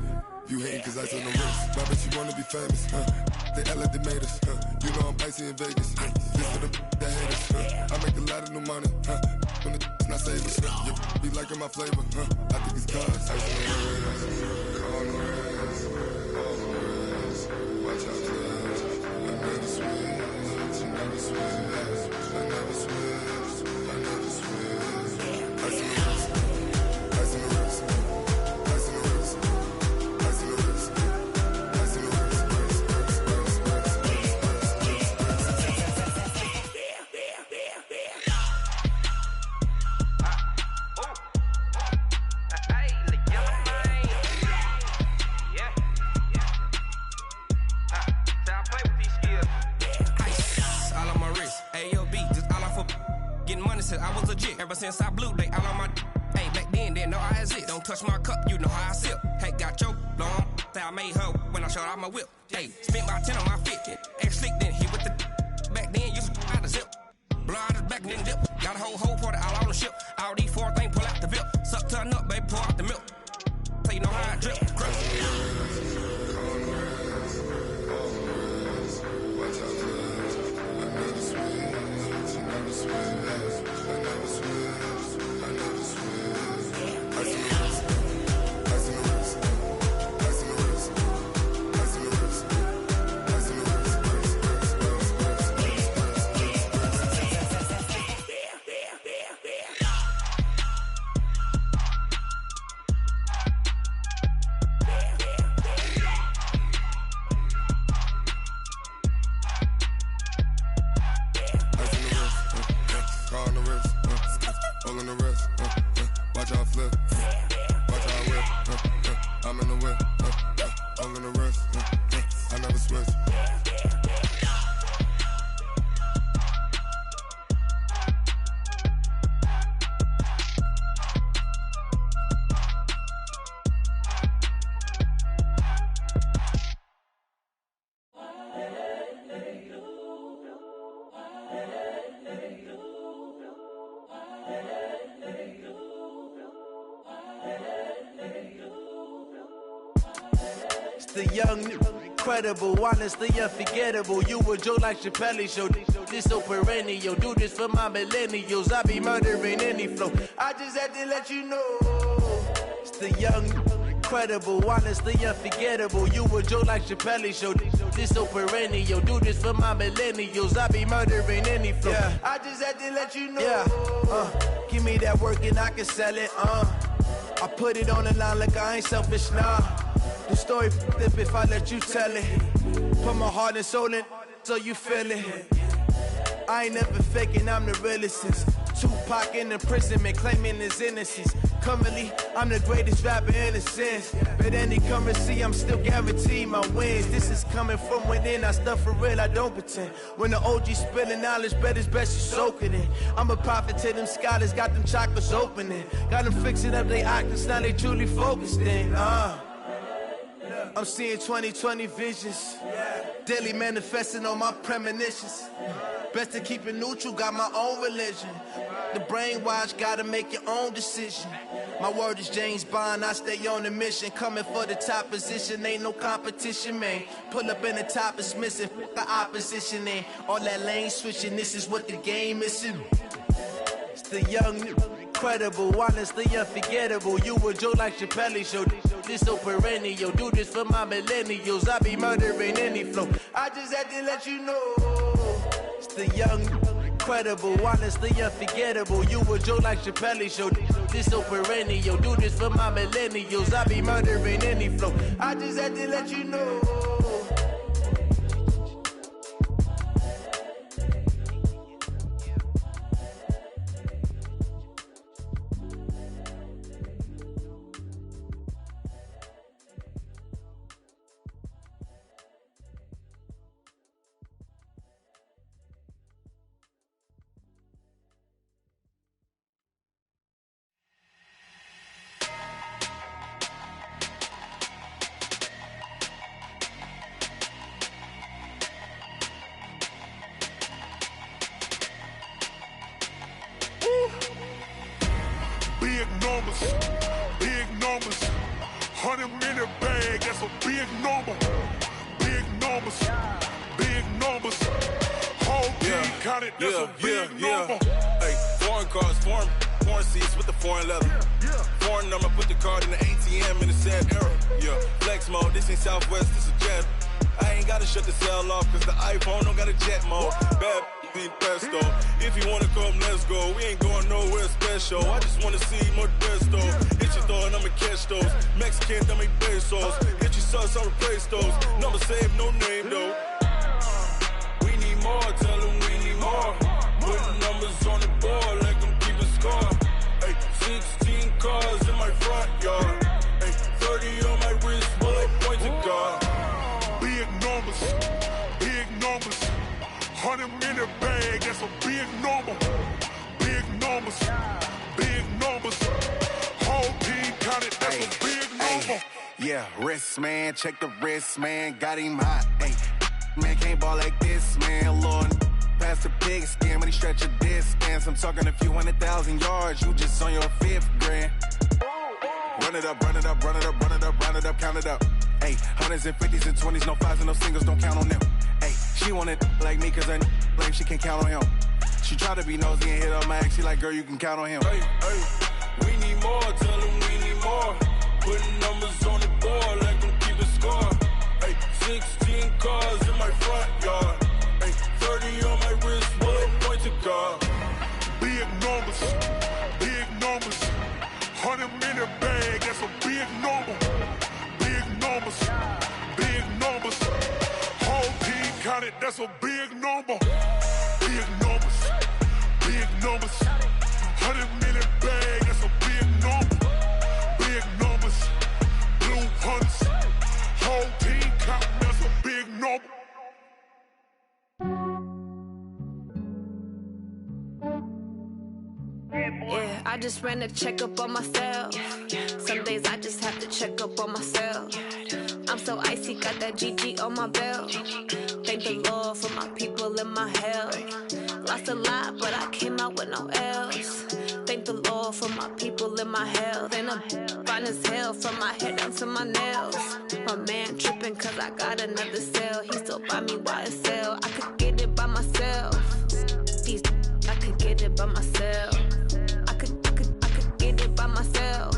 You hating cause ice on the wrist. Why bet you wanna be famous, They act like they made us, You know I'm icy in Vegas, This for the that hate us, I make a lot of new money, When the not save us, You be liking my flavor, I think it's cause ice on the wrist, on the wrist, on the wrist. Watch out for us, I never switch, I never switch, I never switch, I never switch. Ice on the wrist, ice on the wrist, ice on the wrist, ice on the wrist, ice on the wrist, Ever since I blew, they all on my. Hey, back then in, then know I exist. Don't touch my cup, you know how I sip. Hey, got your long, say I made her when I showed out my whip. Hey, spent my 10 on my fit. Ex slick, then hit with the back then, used to out the zip. Blow out his back, then dip. Got a whole party all on the ship. All these 4 things, pull out the VIP. Suck, turn up, baby, pour out the milk. So you know how I drip. The young, incredible, honestly unforgettable. You a Joe like Chappelle show. This so perennial. Do this for my millennials. I be murdering any flow. I just had to let you know. It's the young, incredible, honestly unforgettable. You a Joe like Chappelle show. This so perennial. Do this for my millennials. I be murdering any flow. Yeah. I just had to let you know. Yeah. Give me that work and I can sell it. I put it on the line like I ain't selfish, nah. The story flip if I let you tell it. Put my heart and soul in so you feel it. I ain't never faking, I'm the realest since Tupac in imprisonment, claiming his innocence. Currently, I'm the greatest rapper in a sense. But any currency, I'm still guaranteed my wins. This is coming from within, I stuff for real, I don't pretend. When the OG spilling knowledge, bet it's best you soak it in. I'm a prophet to them scholars, got them chakras opening. Got them fixing up they octaves, now they truly focused in. I'm seeing 2020 visions, daily manifesting on my premonitions. Best to keep it neutral, got my own religion. The brainwash, gotta make your own decision. My word is James Bond, I stay on the mission. Coming for the top position, ain't no competition, man. Pull up in the top, it's missing, fuck the opposition, and all that lane switching, this is what the game is. It's the young, incredible, honestly unforgettable. You a Joe like Chappelle show. This so perennial. Do this for my millennials. I be murdering any flow. I just had to let you know. It's the young, incredible, honestly unforgettable. You a Joe like Chappelle show. This so perennial. Do this for my millennials. I be murdering any flow. I just had to let you know. Big numbers, 100-minute bag, that's a big number. Big numbers, whole team counted, that's a big number. Hey, foreign cars, foreign seats with the foreign leather. Foreign number, put the card in the ATM in the sad era. Yeah, flex mode, this ain't Southwest, this is jet. I ain't gotta shut the cell off, cause the iPhone don't got a jet mode. Bad need pesto. If you wanna come, let's go. We ain't going nowhere special. I just wanna see more desto. Hit your throw and I'ma catch those. Mexican, I make pesos. Hit your sauce, I'll replace those. Number save, no name though. We need more, tell them we need more. Putting numbers on the board like I'm keeping score. Hey, 16 cars in my front yard. Hey, 30 on my wrist, bullet points of God. Big numbers, 100-minute bag, that's a big number. Big numbers, whole team counted, that's a big number. Yeah, wrist, man, check the wrist, man, got him hot. Hey, man, can't ball like this, man, Lord. Past the pig skin when he stretch a distance. I'm talking a few 100,000 yards, you just on your 5th grand. Run it up, run it up, run it up, run it up, run it up, count it up. Hey, hundreds and 50s and 20s, no 5s and no singles, don't count on them. Hey, she want it like me, cause I blame she can't count on him. She try to be nosy and hit up my ex, she like, girl, you can count on him. Hey, we need more, tell them we need more. Putting numbers on the board, like them keep a score. Hey, 16 cars in my front yard. Hey, 30 on my wrist, bullet point to guard. Big numbers, 100-minute bag, that's a big number. Big numbers, whole team counted, that's a big number. Big numbers, 100-minute bag, that's a big number. Big numbers, blue hunts, whole team counting, that's a big number. Yeah, I just ran a checkup on myself. Some days I just have to check up on myself. I'm so icy, got that GG on my belt. Thank the Lord for my people and my health. Lost a lot, but I came out with no L's. Thank the Lord for my people and my health. And I'm fine as hell from my head down to my nails. My man tripping cause I got another cell. He still buy me YSL. I could get it by myself. These I could get it by myself. I could get it by myself.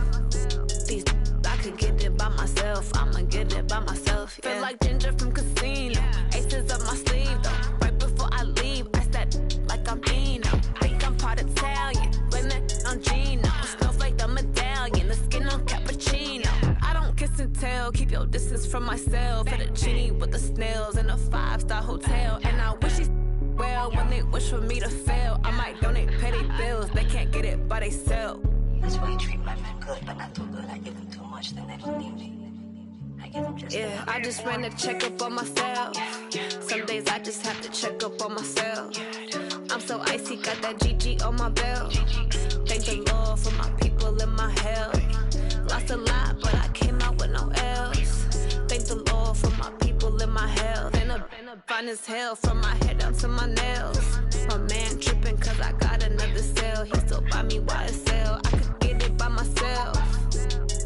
These I could get it by myself. I'ma get it by myself. Yeah. Feel like Ginger from Casino. Aces up my sleeve though. Right before I leave, I said like I'm Dino. Think I'm part Italian. Blame it on Gino. Smells like the medallion. The skin on cappuccino. I don't kiss and tell. Keep your distance from myself. For the genie with the snails in a 5-star hotel. And I wish he's well when they wish for me to fail. I might donate petty bills. They can't get it by themselves. That's why you treat my men good, but not too good. I give them too much, then they don't need me. I give them just yeah, I just ran a checkup on myself. Some days I just have to check up on myself. I'm so icy, got that GG on my belt. Thank the Lord for my people and my health. Lost a lot, but I came out with no L's. Thank the Lord for my people and my health. And I'm fine as hell from my head down to my nails. My man tripping cause I got another cell. He still buy me YSL. I could get it by myself.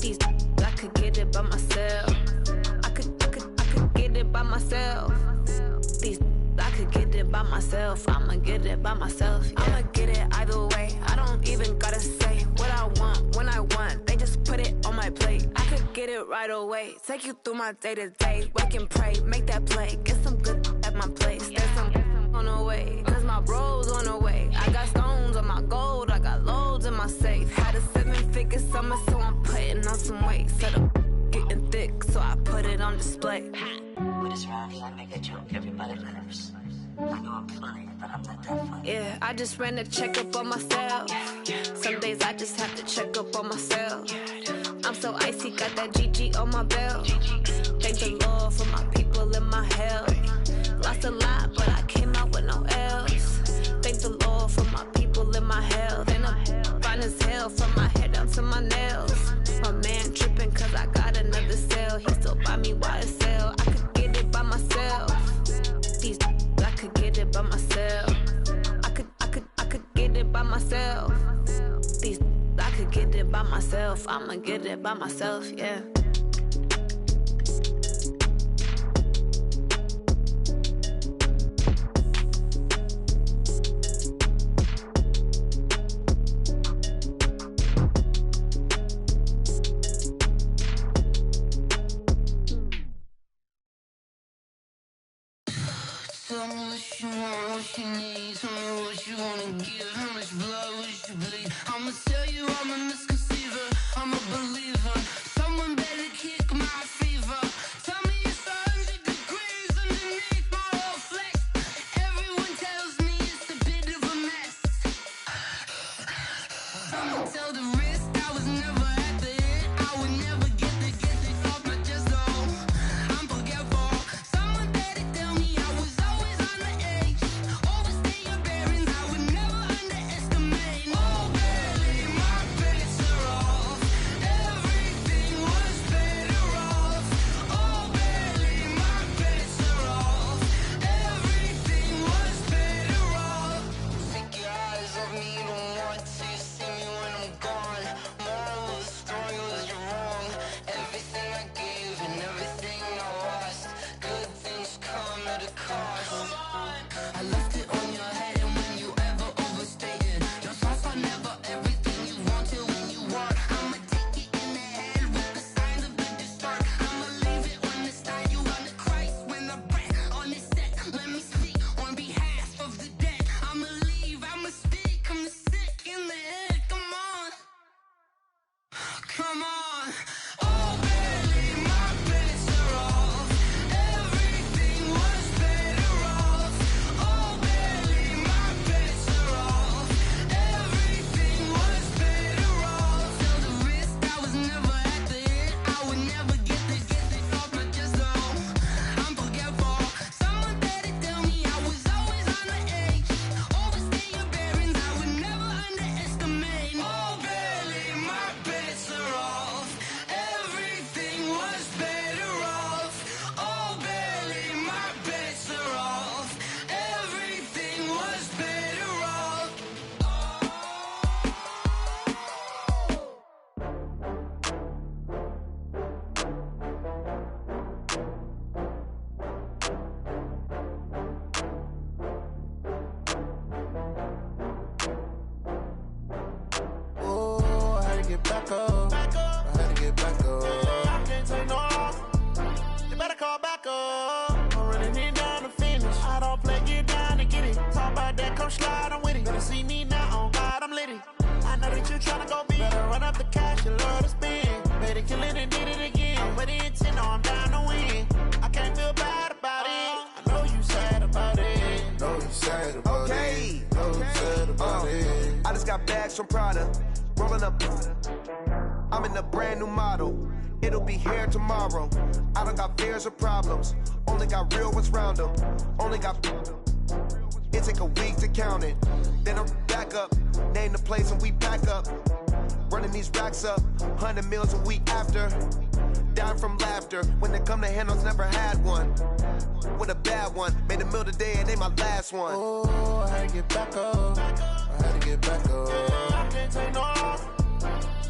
These I could get it by myself. I could get it by myself. These I could get it by myself. I'ma get it by myself. Yeah. I'ma get it either way. I don't even gotta say what I want when I want. They just put it on my plate. I could get it right away. Take you through my day to day. Wake and pray, make that play. Get some good at my place. There's some on the way. Cause my bro's on the way. I got stones on my gold. I got loads in my safe. Had a 7-figure summer, so I'm putting on some weight. Set up getting thick, so I put it on display. With this round here, I make a joke. Everybody laughs. I know I'm funny, but I'm not that funny. Yeah, I just ran a checkup on myself. Some days I just have to check up on myself. I'm so icy, got that GG on my belt. Thank the Lord for my people and my health. Lost a lot, but I came out with no L's. Thank the Lord for my people and my health. And I'm fine as hell from my head down to my nails. My man tripping cause I got another cell. He still buy me YSL. I could get it by myself. These I could get it by myself. I could get it by myself. These I could get it by myself. I'ma get it by myself, yeah. Tell me what you want, what you need. Tell me what you wanna give. How much blood would you bleed? I'ma tell you I'm a misconceiver. I'm a believer. Someone better kick my fever. Tell me it's 100 degrees underneath my whole flesh. Everyone tells me it's a bit of a mess. I'ma tell the risk I was never at the end. I would never get it off my chest though. I'm forgetful. Someone better tell me I was always on the edge. Overstay your bearings, I would never underestimate. come slide, I'm with it. Better see me now, on God, I'm litty. I know that you tryna go big. Better run up the cash, you love to spend. Better kill it and did it again. I'm with the intent, no, I'm down to win. I can't feel bad about it. I know you sad about it. Know you sad about it. Know you sad about it. I just got bags from Prada. Rolling up. I'm in a brand new model. It'll be here tomorrow. I don't got fears or problems. Only got real ones round them. Only got. It take a week to count it. Then I'm back up. Name the place and we pack up. Running these racks up. 100 meals a week after. Down from laughter. When they come to handles, never had one. With a bad one. Made a meal today and they my last one. Oh, I had to get back up. I had to get back up. I can't take no off.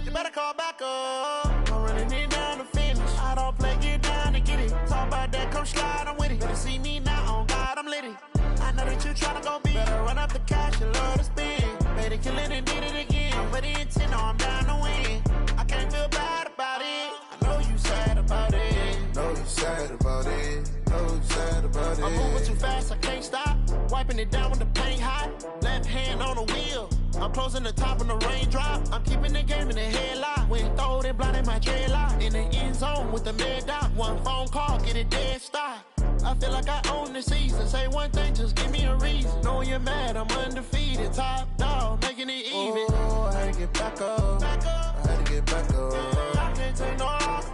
You better call back up. I'm running it down to finish. I don't play, get down to get it. Talk about that, come slide, I'm with it. Better see me now, on God, I'm litty. I know that you tryna go big. Better run up the cash, you love to spend. Better kill it and did it again. I'm with the intent, no, I'm down to win. I can't feel bad about it. I know you sad about it. Know you sad about it. Know you sad about it. I'm moving too fast, I can't stop. Wiping it down when the paint hot. Left hand on the wheel. I'm closing the top when the raindrop. I'm keeping the game in the headlock. When throw it blind in my dreadlock. In the end zone with the mid dot. One phone call, get it dead stop. I feel like I own the season. Say one thing, just give me a reason. Knowing you're mad, I'm undefeated. Top dog, making it even. Oh, I had to get back up. I had to get back up. I can't take no off.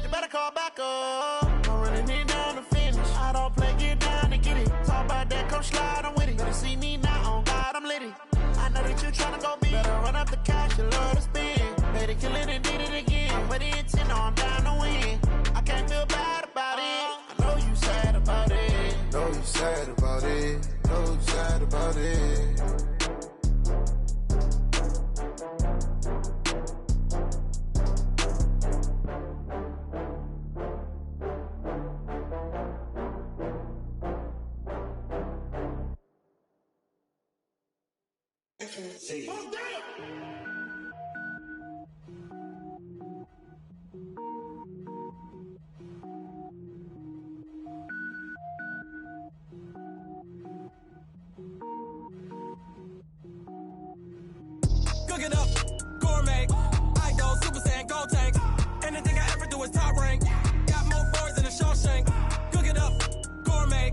You better call back up. I'm running it down to finish. I don't play, get down to get it. Talk about that, come slide, I'm with it. Better see me now, on God, I'm litty. I know that you tryna go big. Better run up the cash, you love to spend. Better kill it and did it again. I'm with the intent, no, I'm down to win. I can't feel bad about it. I know you sad about it. Know you sad about it. Know you sad about it. Cook it up, gourmet. I go Super Saiyan, go tank. Anything I ever do is top rank. Got more boys than a Shawshank. Cook it up, gourmet.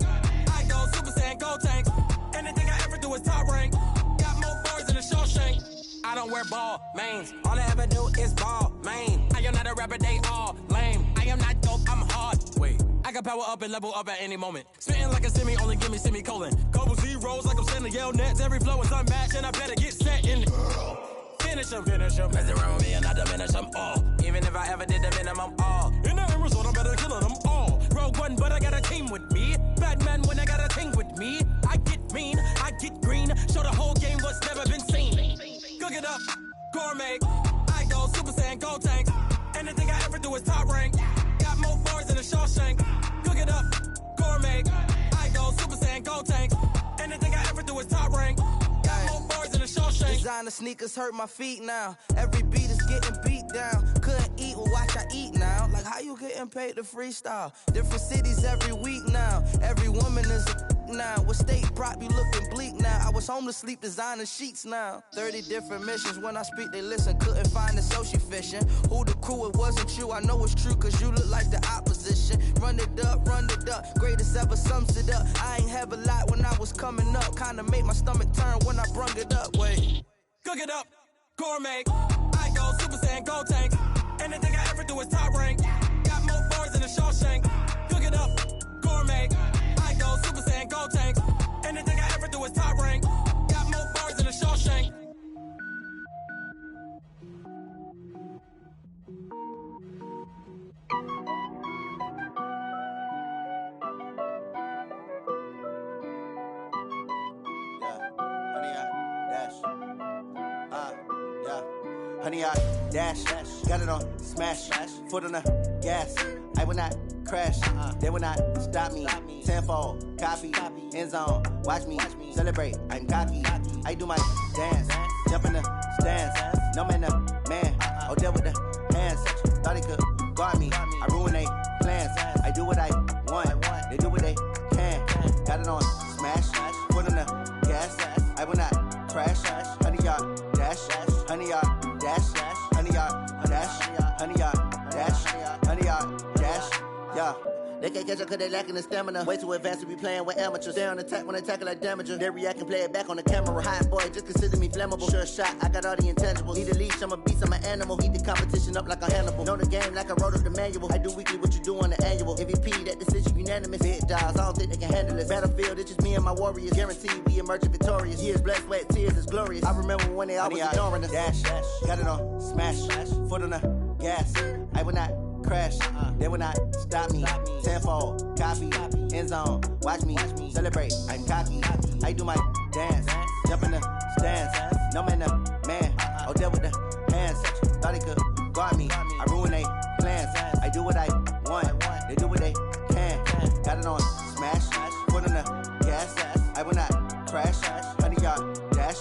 I go Super Saiyan, go tank. Anything I ever do is top rank. Got more boys than a Shawshank. I don't wear ball mains. All I ever do is ball main. I am not a rapper, they all lame. I am not dope, I'm hard. Wait, I can power up and level up at any moment. Spitting like a semi, only give me semicolon. Couple zeros like I'm sending yell nets. Every flow is unmatched and I better get set in. Finish them. Mess around with me and I diminish them all. Even if I ever did the minimum all. In the end result, I'm better killing them all. Rogue One, but I got a team with me. Batman when I got a team with me. I get mean, I get green. Show the whole game what's never been seen. Cook it up, gourmet. I go Super Saiyan, go tank. Anything I ever do is top rank. Got more boys than a Shawshank. Cook it up, gourmet. I go Super Saiyan, go tank. Anything I ever do is top rank. Got more boys than a Shawshank. Designer sneakers hurt my feet now. Every beat is getting beat down. Couldn't eat, well watch I eat now. Like how you getting paid to freestyle? Different cities every week now. Every woman is a now. With state prop, you looking bleak now. I was home to sleep, designer sheets now. 30 different missions. When I speak, they listen. Couldn't find the social fishing. Who the crew? It wasn't you. I know it's true, cause you look like the opposition. Run it up. Greatest ever sums it up. I ain't have a lot when I was coming up. Kinda made my stomach turn when I brung it up. Wait. Cook it up, gourmet. I go Super Saiyan, go tank. Anything I ever do is top rank. Got more boys than a Shawshank. Cook it up, gourmet. I go Super Saiyan, go tank. Anything I ever do is top rank. Got more boys than a Shawshank. Honey, I dash, got it on smash, foot on the gas. I will not crash, they will not stop me. Tenfold, copy, end zone, watch me celebrate. I'm cocky, I do my dance, jump in the stands. No man, oh, deal with the hands. Thought he could guard me, I ruin they plans. I do what I want, they do what they can. Got it on smash, foot on the gas. crash, 100 yard dash, 100 yard dash, 100 yard dash, 100 yard dash, 100 yard dash, yeah. They can't catch up cause they lacking the stamina. Way too advanced to be playing with amateurs. Stay on attack when I tackle like damager. They react and play it back on the camera. Hot boy, just consider me flammable. Sure shot, I got all the intangibles. Need a leash, I'm a beast, I'm an animal. Heat the competition up like a Hannibal. Know the game like I wrote up the manual. I do weekly what you do on the annual. MVP, that decision unanimous. Big dials, I don't think they can handle it. Battlefield, it's just me and my warriors. Guaranteed we emerging victorious. Years, blood, sweat, tears, it's glorious. I remember when they always ignoring us. Dash, got it on, smash, foot on the gas. I will not crash, they will not stop me. Tenfold, copy, end zone, watch me celebrate. I'm cocky, I do my dance, jump in the stands. No man, the man, oh, there with the hands. Thought he could guard me, I ruin they plans. I do what I want, they do what they can. Got it on smash, foot on the gas. I will not crash, 100 yard dash,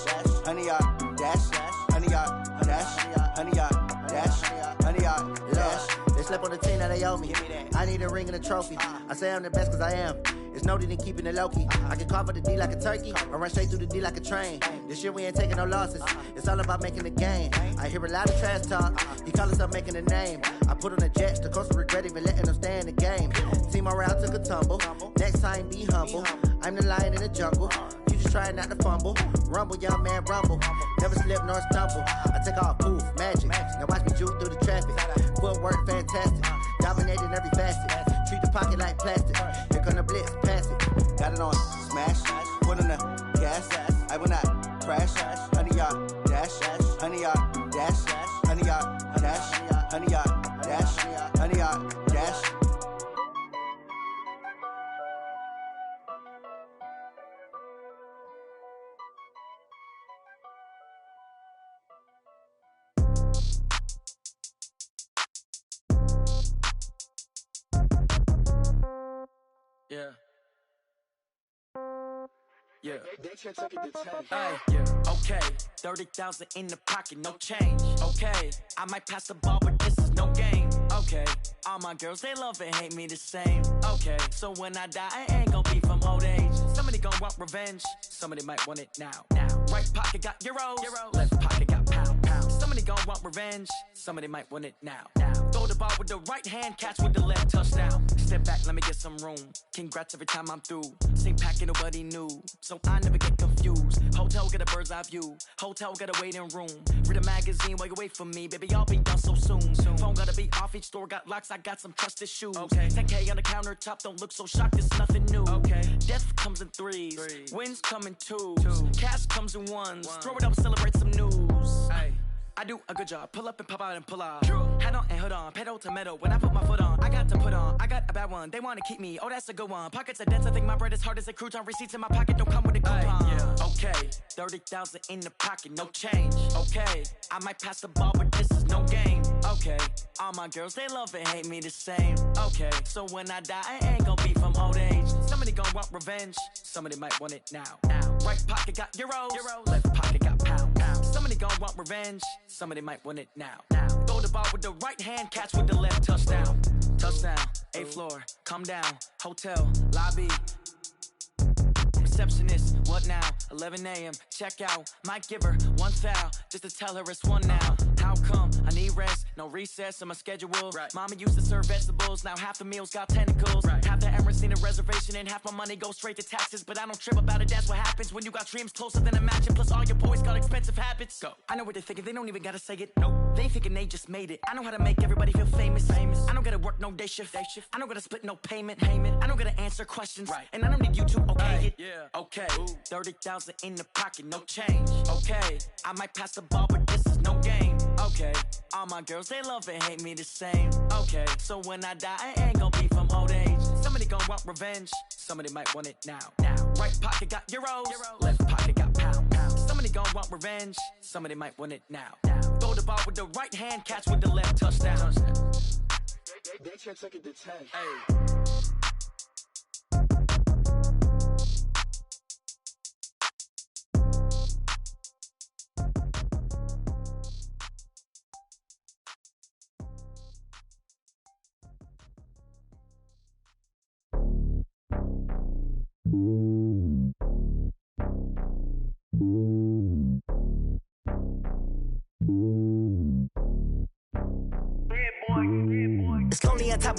100 yard dash, 100 yard dash, 100 yard dash, 100 yard dash. They slept on the team that they owe me. I need a ring and a trophy. I say I'm the best cause I am. It's no need in keeping it low-key. I can carve up the D like a turkey or run straight through the D like a train. This year we ain't taking no losses. It's all about making the game. I hear a lot of trash talk. He call himself making a name. I put on the jets. The coach will regret even letting them stay in the game. Team morale took a tumble. Next time be humble. I'm the lion in the jungle. You just trying not to fumble. Rumble, young man, rumble. Never slip nor stumble. I take off, poof, magic. Now watch me juke through the traffic. Footwork fantastic. Dominating every facet. Treat the pocket like plastic. Here come the blitz, pass it. Got it on smash. Foot on the gas. I will not crash. 100 yard dash. 100 yard dash. 100 yard dash. 100 yard dash. 100 yard dash. Yeah. Yeah. Hey, yeah. Okay. 30,000 in the pocket, no change. Okay. I might pass the ball, but this is no game. Okay. All my girls, they love and hate me the same. Okay. So when I die, I ain't gonna be from old age. Somebody gonna want revenge. Somebody might want it now. Right pocket got euros. Left pocket got pound. Somebody gonna want revenge. Somebody might want it now. Throw the ball with the right hand, catch with the left, touchdown. Step back, let me get some room. Congrats every time I'm through. Same packet, nobody knew, so I never get confused. Hotel get a bird's eye view. Hotel get a waiting room. Read a magazine while you wait for me, baby. I'll be done so soon. Phone gotta be off. Each store got locks. I got some trusted shoes. Okay. 10K on the countertop. Don't look so shocked. It's nothing new. Okay. Death comes in threes. Wins come in twos. Cash comes in ones. Throw it up, celebrate some news. Hey. I do a good job, pull up and pop out and pull out. Hat on and hood on, pedal to metal. When I put my foot on, I got to put on. I got a bad one, they wanna keep me. Oh, that's a good one. Pockets are dense, I think my bread is hard as a crouton. Receipts in my pocket don't come with a coupon. Yeah. Okay, 30,000 in the pocket, no change. Okay, I might pass the ball, but this is no game. Okay, all my girls, they love and hate me the same. Okay, so when I die, I ain't gonna be from old age. Somebody gonna want revenge, somebody might want it now. Right pocket got euros, left pocket got pound. Somebody gonna want revenge, somebody might want it now. Throw the ball with the right hand, catch with the left, touchdown. Touchdown, 8th floor, come down, hotel, lobby. Receptionist, what now? 11 a.m., check out. Might give her one foul, just to tell her it's one now. How come? I need rest, no recess in my schedule. Mama used to serve vegetables, now half the meals got tentacles. Half the errands need a reservation and half my money goes straight to taxes. But I don't trip about it, that's what happens when you got dreams closer than a mansion. Plus all your boys got expensive habits. Go. I know what they're thinking, they don't even gotta say it. Nope. They thinking they just made it. I know how to make everybody feel famous. I don't gotta work no day shift. I don't gotta split no payment. I don't gotta answer questions. And I don't need you to okay it. Okay, 30,000 in the pocket, no change. Okay, I might pass the ball, but this is no game. Okay, all my girls, they love and hate me the same. Okay, so when I die, I ain't gonna be from old age. Somebody gonna want revenge, somebody might want it now. Right pocket got euros, left pocket got pound. Somebody gonna want revenge, somebody might want it now. Throw the ball with the right hand, catch with the left, touchdown. They took it to 10. Hey. Ooh.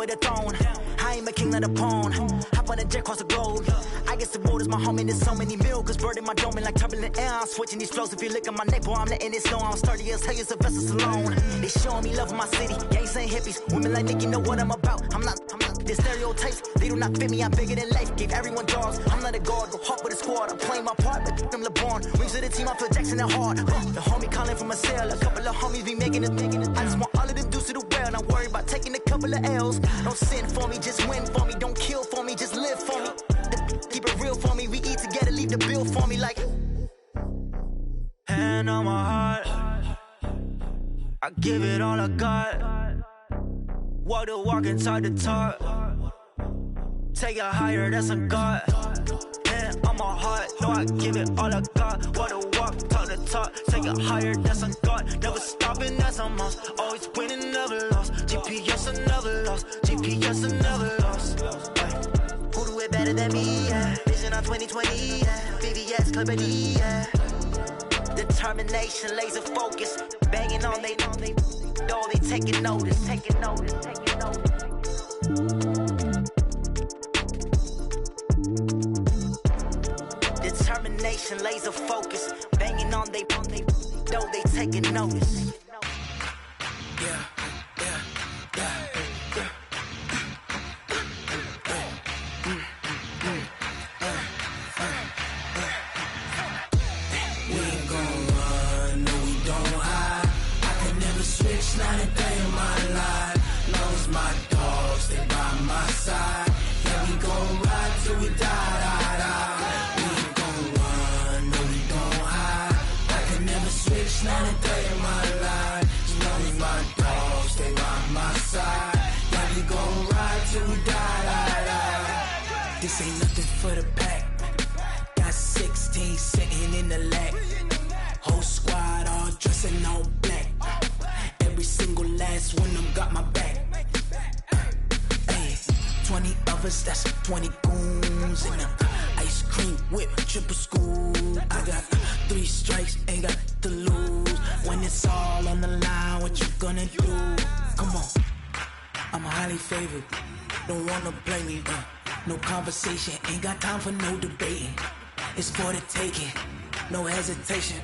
with a throne. I ain't a king, not a pawn. Hop on a jet across the globe. I guess the world is my home and there's so many milk. Bird in my dome and like turbulent air. I'm switching these flows. If you look at my neck, boy, I'm letting it snow. I'm sturdy as hell as a vessel alone. They showing me love in my city. Gangs ain't hippies. Women like Nicki know what I'm about. I'm not. The stereotypes, they do not fit me. I'm bigger than life. Gave everyone dogs. I'm not a guard. Go hard with a squad. I'm playing my part, but them LeBron. Rings to the team. I feel Jackson and hard. The homie calling from a cell. A couple of homies be making it. I just want all of them dudes to do well. Not worry about taking a couple of L's. Don't sin for me, just win for me. Don't kill for me, just live for me. Keep it real for me. We eat together, leave the bill for me like. Hand on my heart, I give it all I got. Walk the walk and talk the talk. Take it higher, that's a God. Hand on my heart, no, I give it all I got. Walk the walk, talk the talk. Take it higher, that's a God. Never stopping, that's a must. Always winning, never lost. GPS, I never lost. GPS, I never lost. Who do it better than me? Yeah. Vision on 2020. Yeah. VVS, Clippity. Yeah. Determination, laser focus. Banging on they know they taking notice. Taking notice. Taking notice. Determination, laser focus. Banging on they know they taking notice. Yeah. Not a day in my life. Knows my dogs, stay by my side. Yeah, we gon' ride till we die. We ain't gon' run, no, we gon' hide. I can never switch, not a day in my life. Knows my dogs, stay by my side. Yeah, we gon' ride till we die. This ain't nothing for the pack. Got 16 sitting in the lap. Whole squad all dressing all black. Every single last one of them got my back. Hey, 20 of us, that's 20 goons in the ice cream whip, triple scoop. I got 3 strikes, ain't got to lose. When it's all on the line, what you gonna do? Come on, I'm highly favored. Don't wanna blame me. No conversation, ain't got time for no debating. It's for the taking, no hesitation.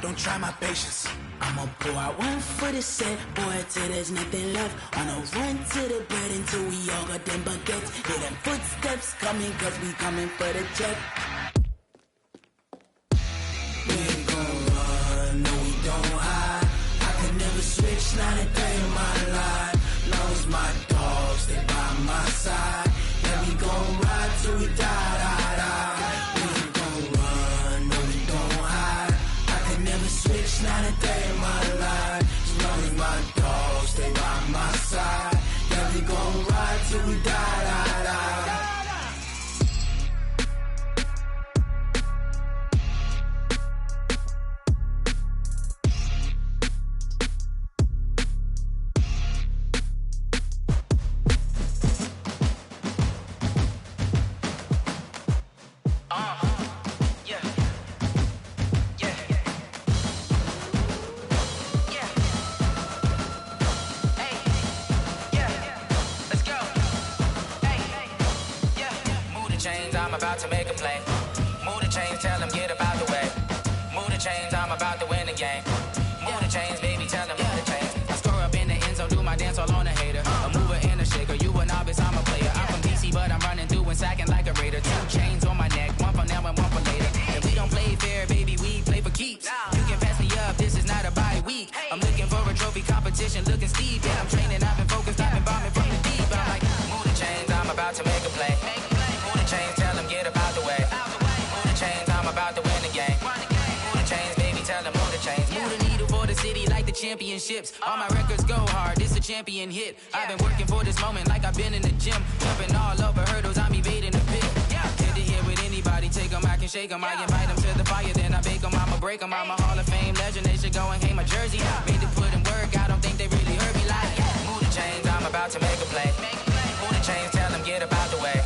Don't try my patience. I'ma pour out one for the set, boy, till there's nothing left. Wanna run to the bread until we all got them baguettes. Hear them footsteps coming, cause we coming for the check. We ain't gon' run, no, we don't hide. I could never switch, not a day in my life. Knows my dogs, stay by my side. Yeah, we gon' ride till we die. Switch, not a day in my life. As long as my dogs stay by my side. Yeah, we gon' ride till we die. About to make a play. Move the chains, tell them get up out the way. Move the chains, I'm about to win the game. Move the chains, baby, tell them move the chains. I score up in the end zone, do my dance all on a hater. A mover and a shaker, you a novice, I'm a player. I'm from DC, but I'm running through and sacking like a raider. 2 chains on my neck, one for now and one for later. And we don't play fair, baby, we play for keeps. You can pass me up, this is not a bye week. I'm looking for a trophy competition, looking steep. Yeah, I'm training, I've been focused, I've been bombing from the deep. But I'm like, move the chains, I'm about to make a play. Move the chains, tell them get up out the way. Move the chains, I'm about to win the game. Move the chains, baby, tell them move the chains. Move the needle for the city like the championships. All my records go hard, this a champion hit. I've been working for this moment like I've been in the gym. Jumping all over hurdles, I'm evading the pit. Hit it here with anybody, take them, I can shake them. I invite them to the fire, then I bake them, I'ma break them. I'm a Hall of Fame legend, they should go and hang my jersey. Made to put in work, I don't think they really heard me like. Move the chains, I'm about to make a play. Move the chains, tell them get up out the way.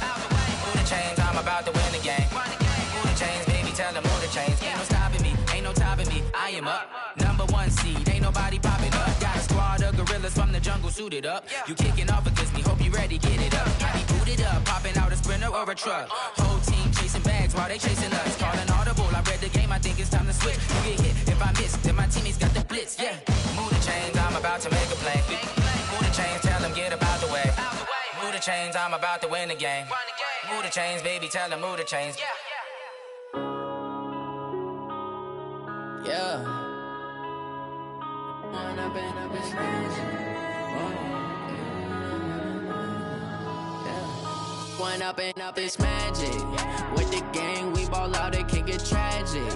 Move the chains, I'm about to win the game. Move the chains, baby, tell them move the chains. Ain't no stopping me, ain't no topping me, I am up. #1 seed, ain't nobody popping up. Got a squad of gorillas from the jungle suited up. You kicking off against me, hope hope you ready, get it up. I be booted up, popping out a Sprinter or a truck. Whole team chasing bags while they chasing us. Calling audible, I read the game, I think it's time to switch. You get hit if I miss, then my teammates got the blitz, yeah. Move the chains, I'm about to make a play. Move the chains, tell them get about the way. Move the chains, I'm about to win the game. Move the chains, baby, tell them move the chains. Yeah. One up and up is magic. With the gang, we ball out, it can get tragic.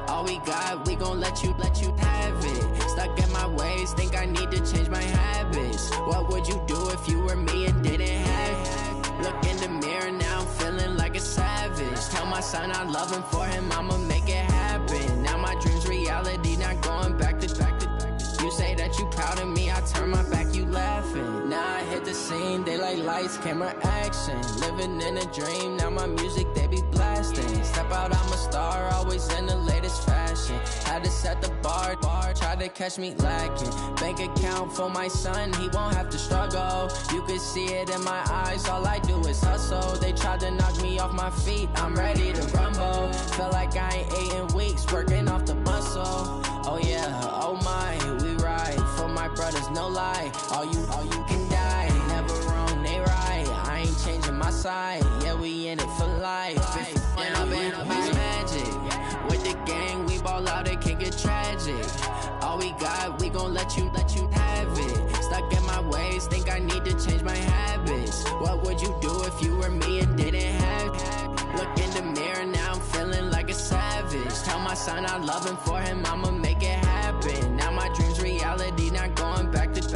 All we got, we gon' let you have it. Stuck in my ways, think I need to change my habits. What would you do if you were me and didn't have it? Look in the mirror, now I'm feeling like a savage. Tell my son I love him, for him I'ma make it happen. Now my dream's reality, not going back to. You say that you proud of me, I turn my back, you laughing. Now I hit the scene, they like lights, camera, action. Living in a dream, now my music, they be blasting. Step out, I'm a star, always in the latest fashion. Had to set the bar, try to catch me lacking. Bank account for my son, he won't have to struggle. You can see it in my eyes, all I do is hustle. They tried to knock me off my feet, I'm ready to rumble. Feel like I ain't ate in weeks, working off the muscle. Oh yeah, oh my, we ride for my brothers, no lie. All you can die, never wrong, they right. I ain't changing my side, yeah, we in it for life. When I've been up is magic. With the gang, we ball out, it can get tragic. All we got, we gon' let you have it. Stuck in my ways, think I need to change my habits. What would you do if you were me and didn't have it? Look in the mirror, now I'm feeling like a savage. Tell my son I love him, for him I'ma make it happen. Now my dream's reality, not going back to.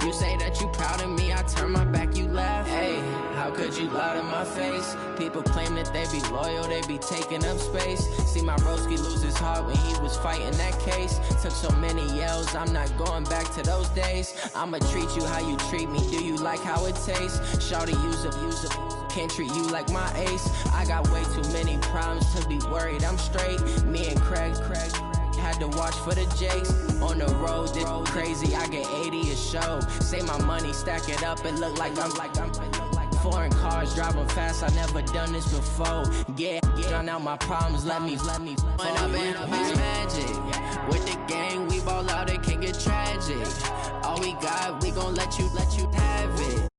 You say that you proud of me, I turn my back, you laugh. Hey, how could you lie to my face? People claim that they be loyal, they be taking up space. See my broski lose his heart when he was fighting that case. Took so many yells, I'm not going back to those days. I'ma treat you how you treat me, do you like how it tastes? Shawty, use up, can't treat you like my ace. I got way too many problems to be worried, I'm straight. Me and Craig had to watch for the Jakes. On the road, this crazy, I get 80 a show. Say my money, stack it up, it look like I'm foreign cars, driving fast, I never done this before. Get drown out my problems, let me When I've been up is magic. With the gang, we ball out, it can get tragic. All we got, we gon' let you have it.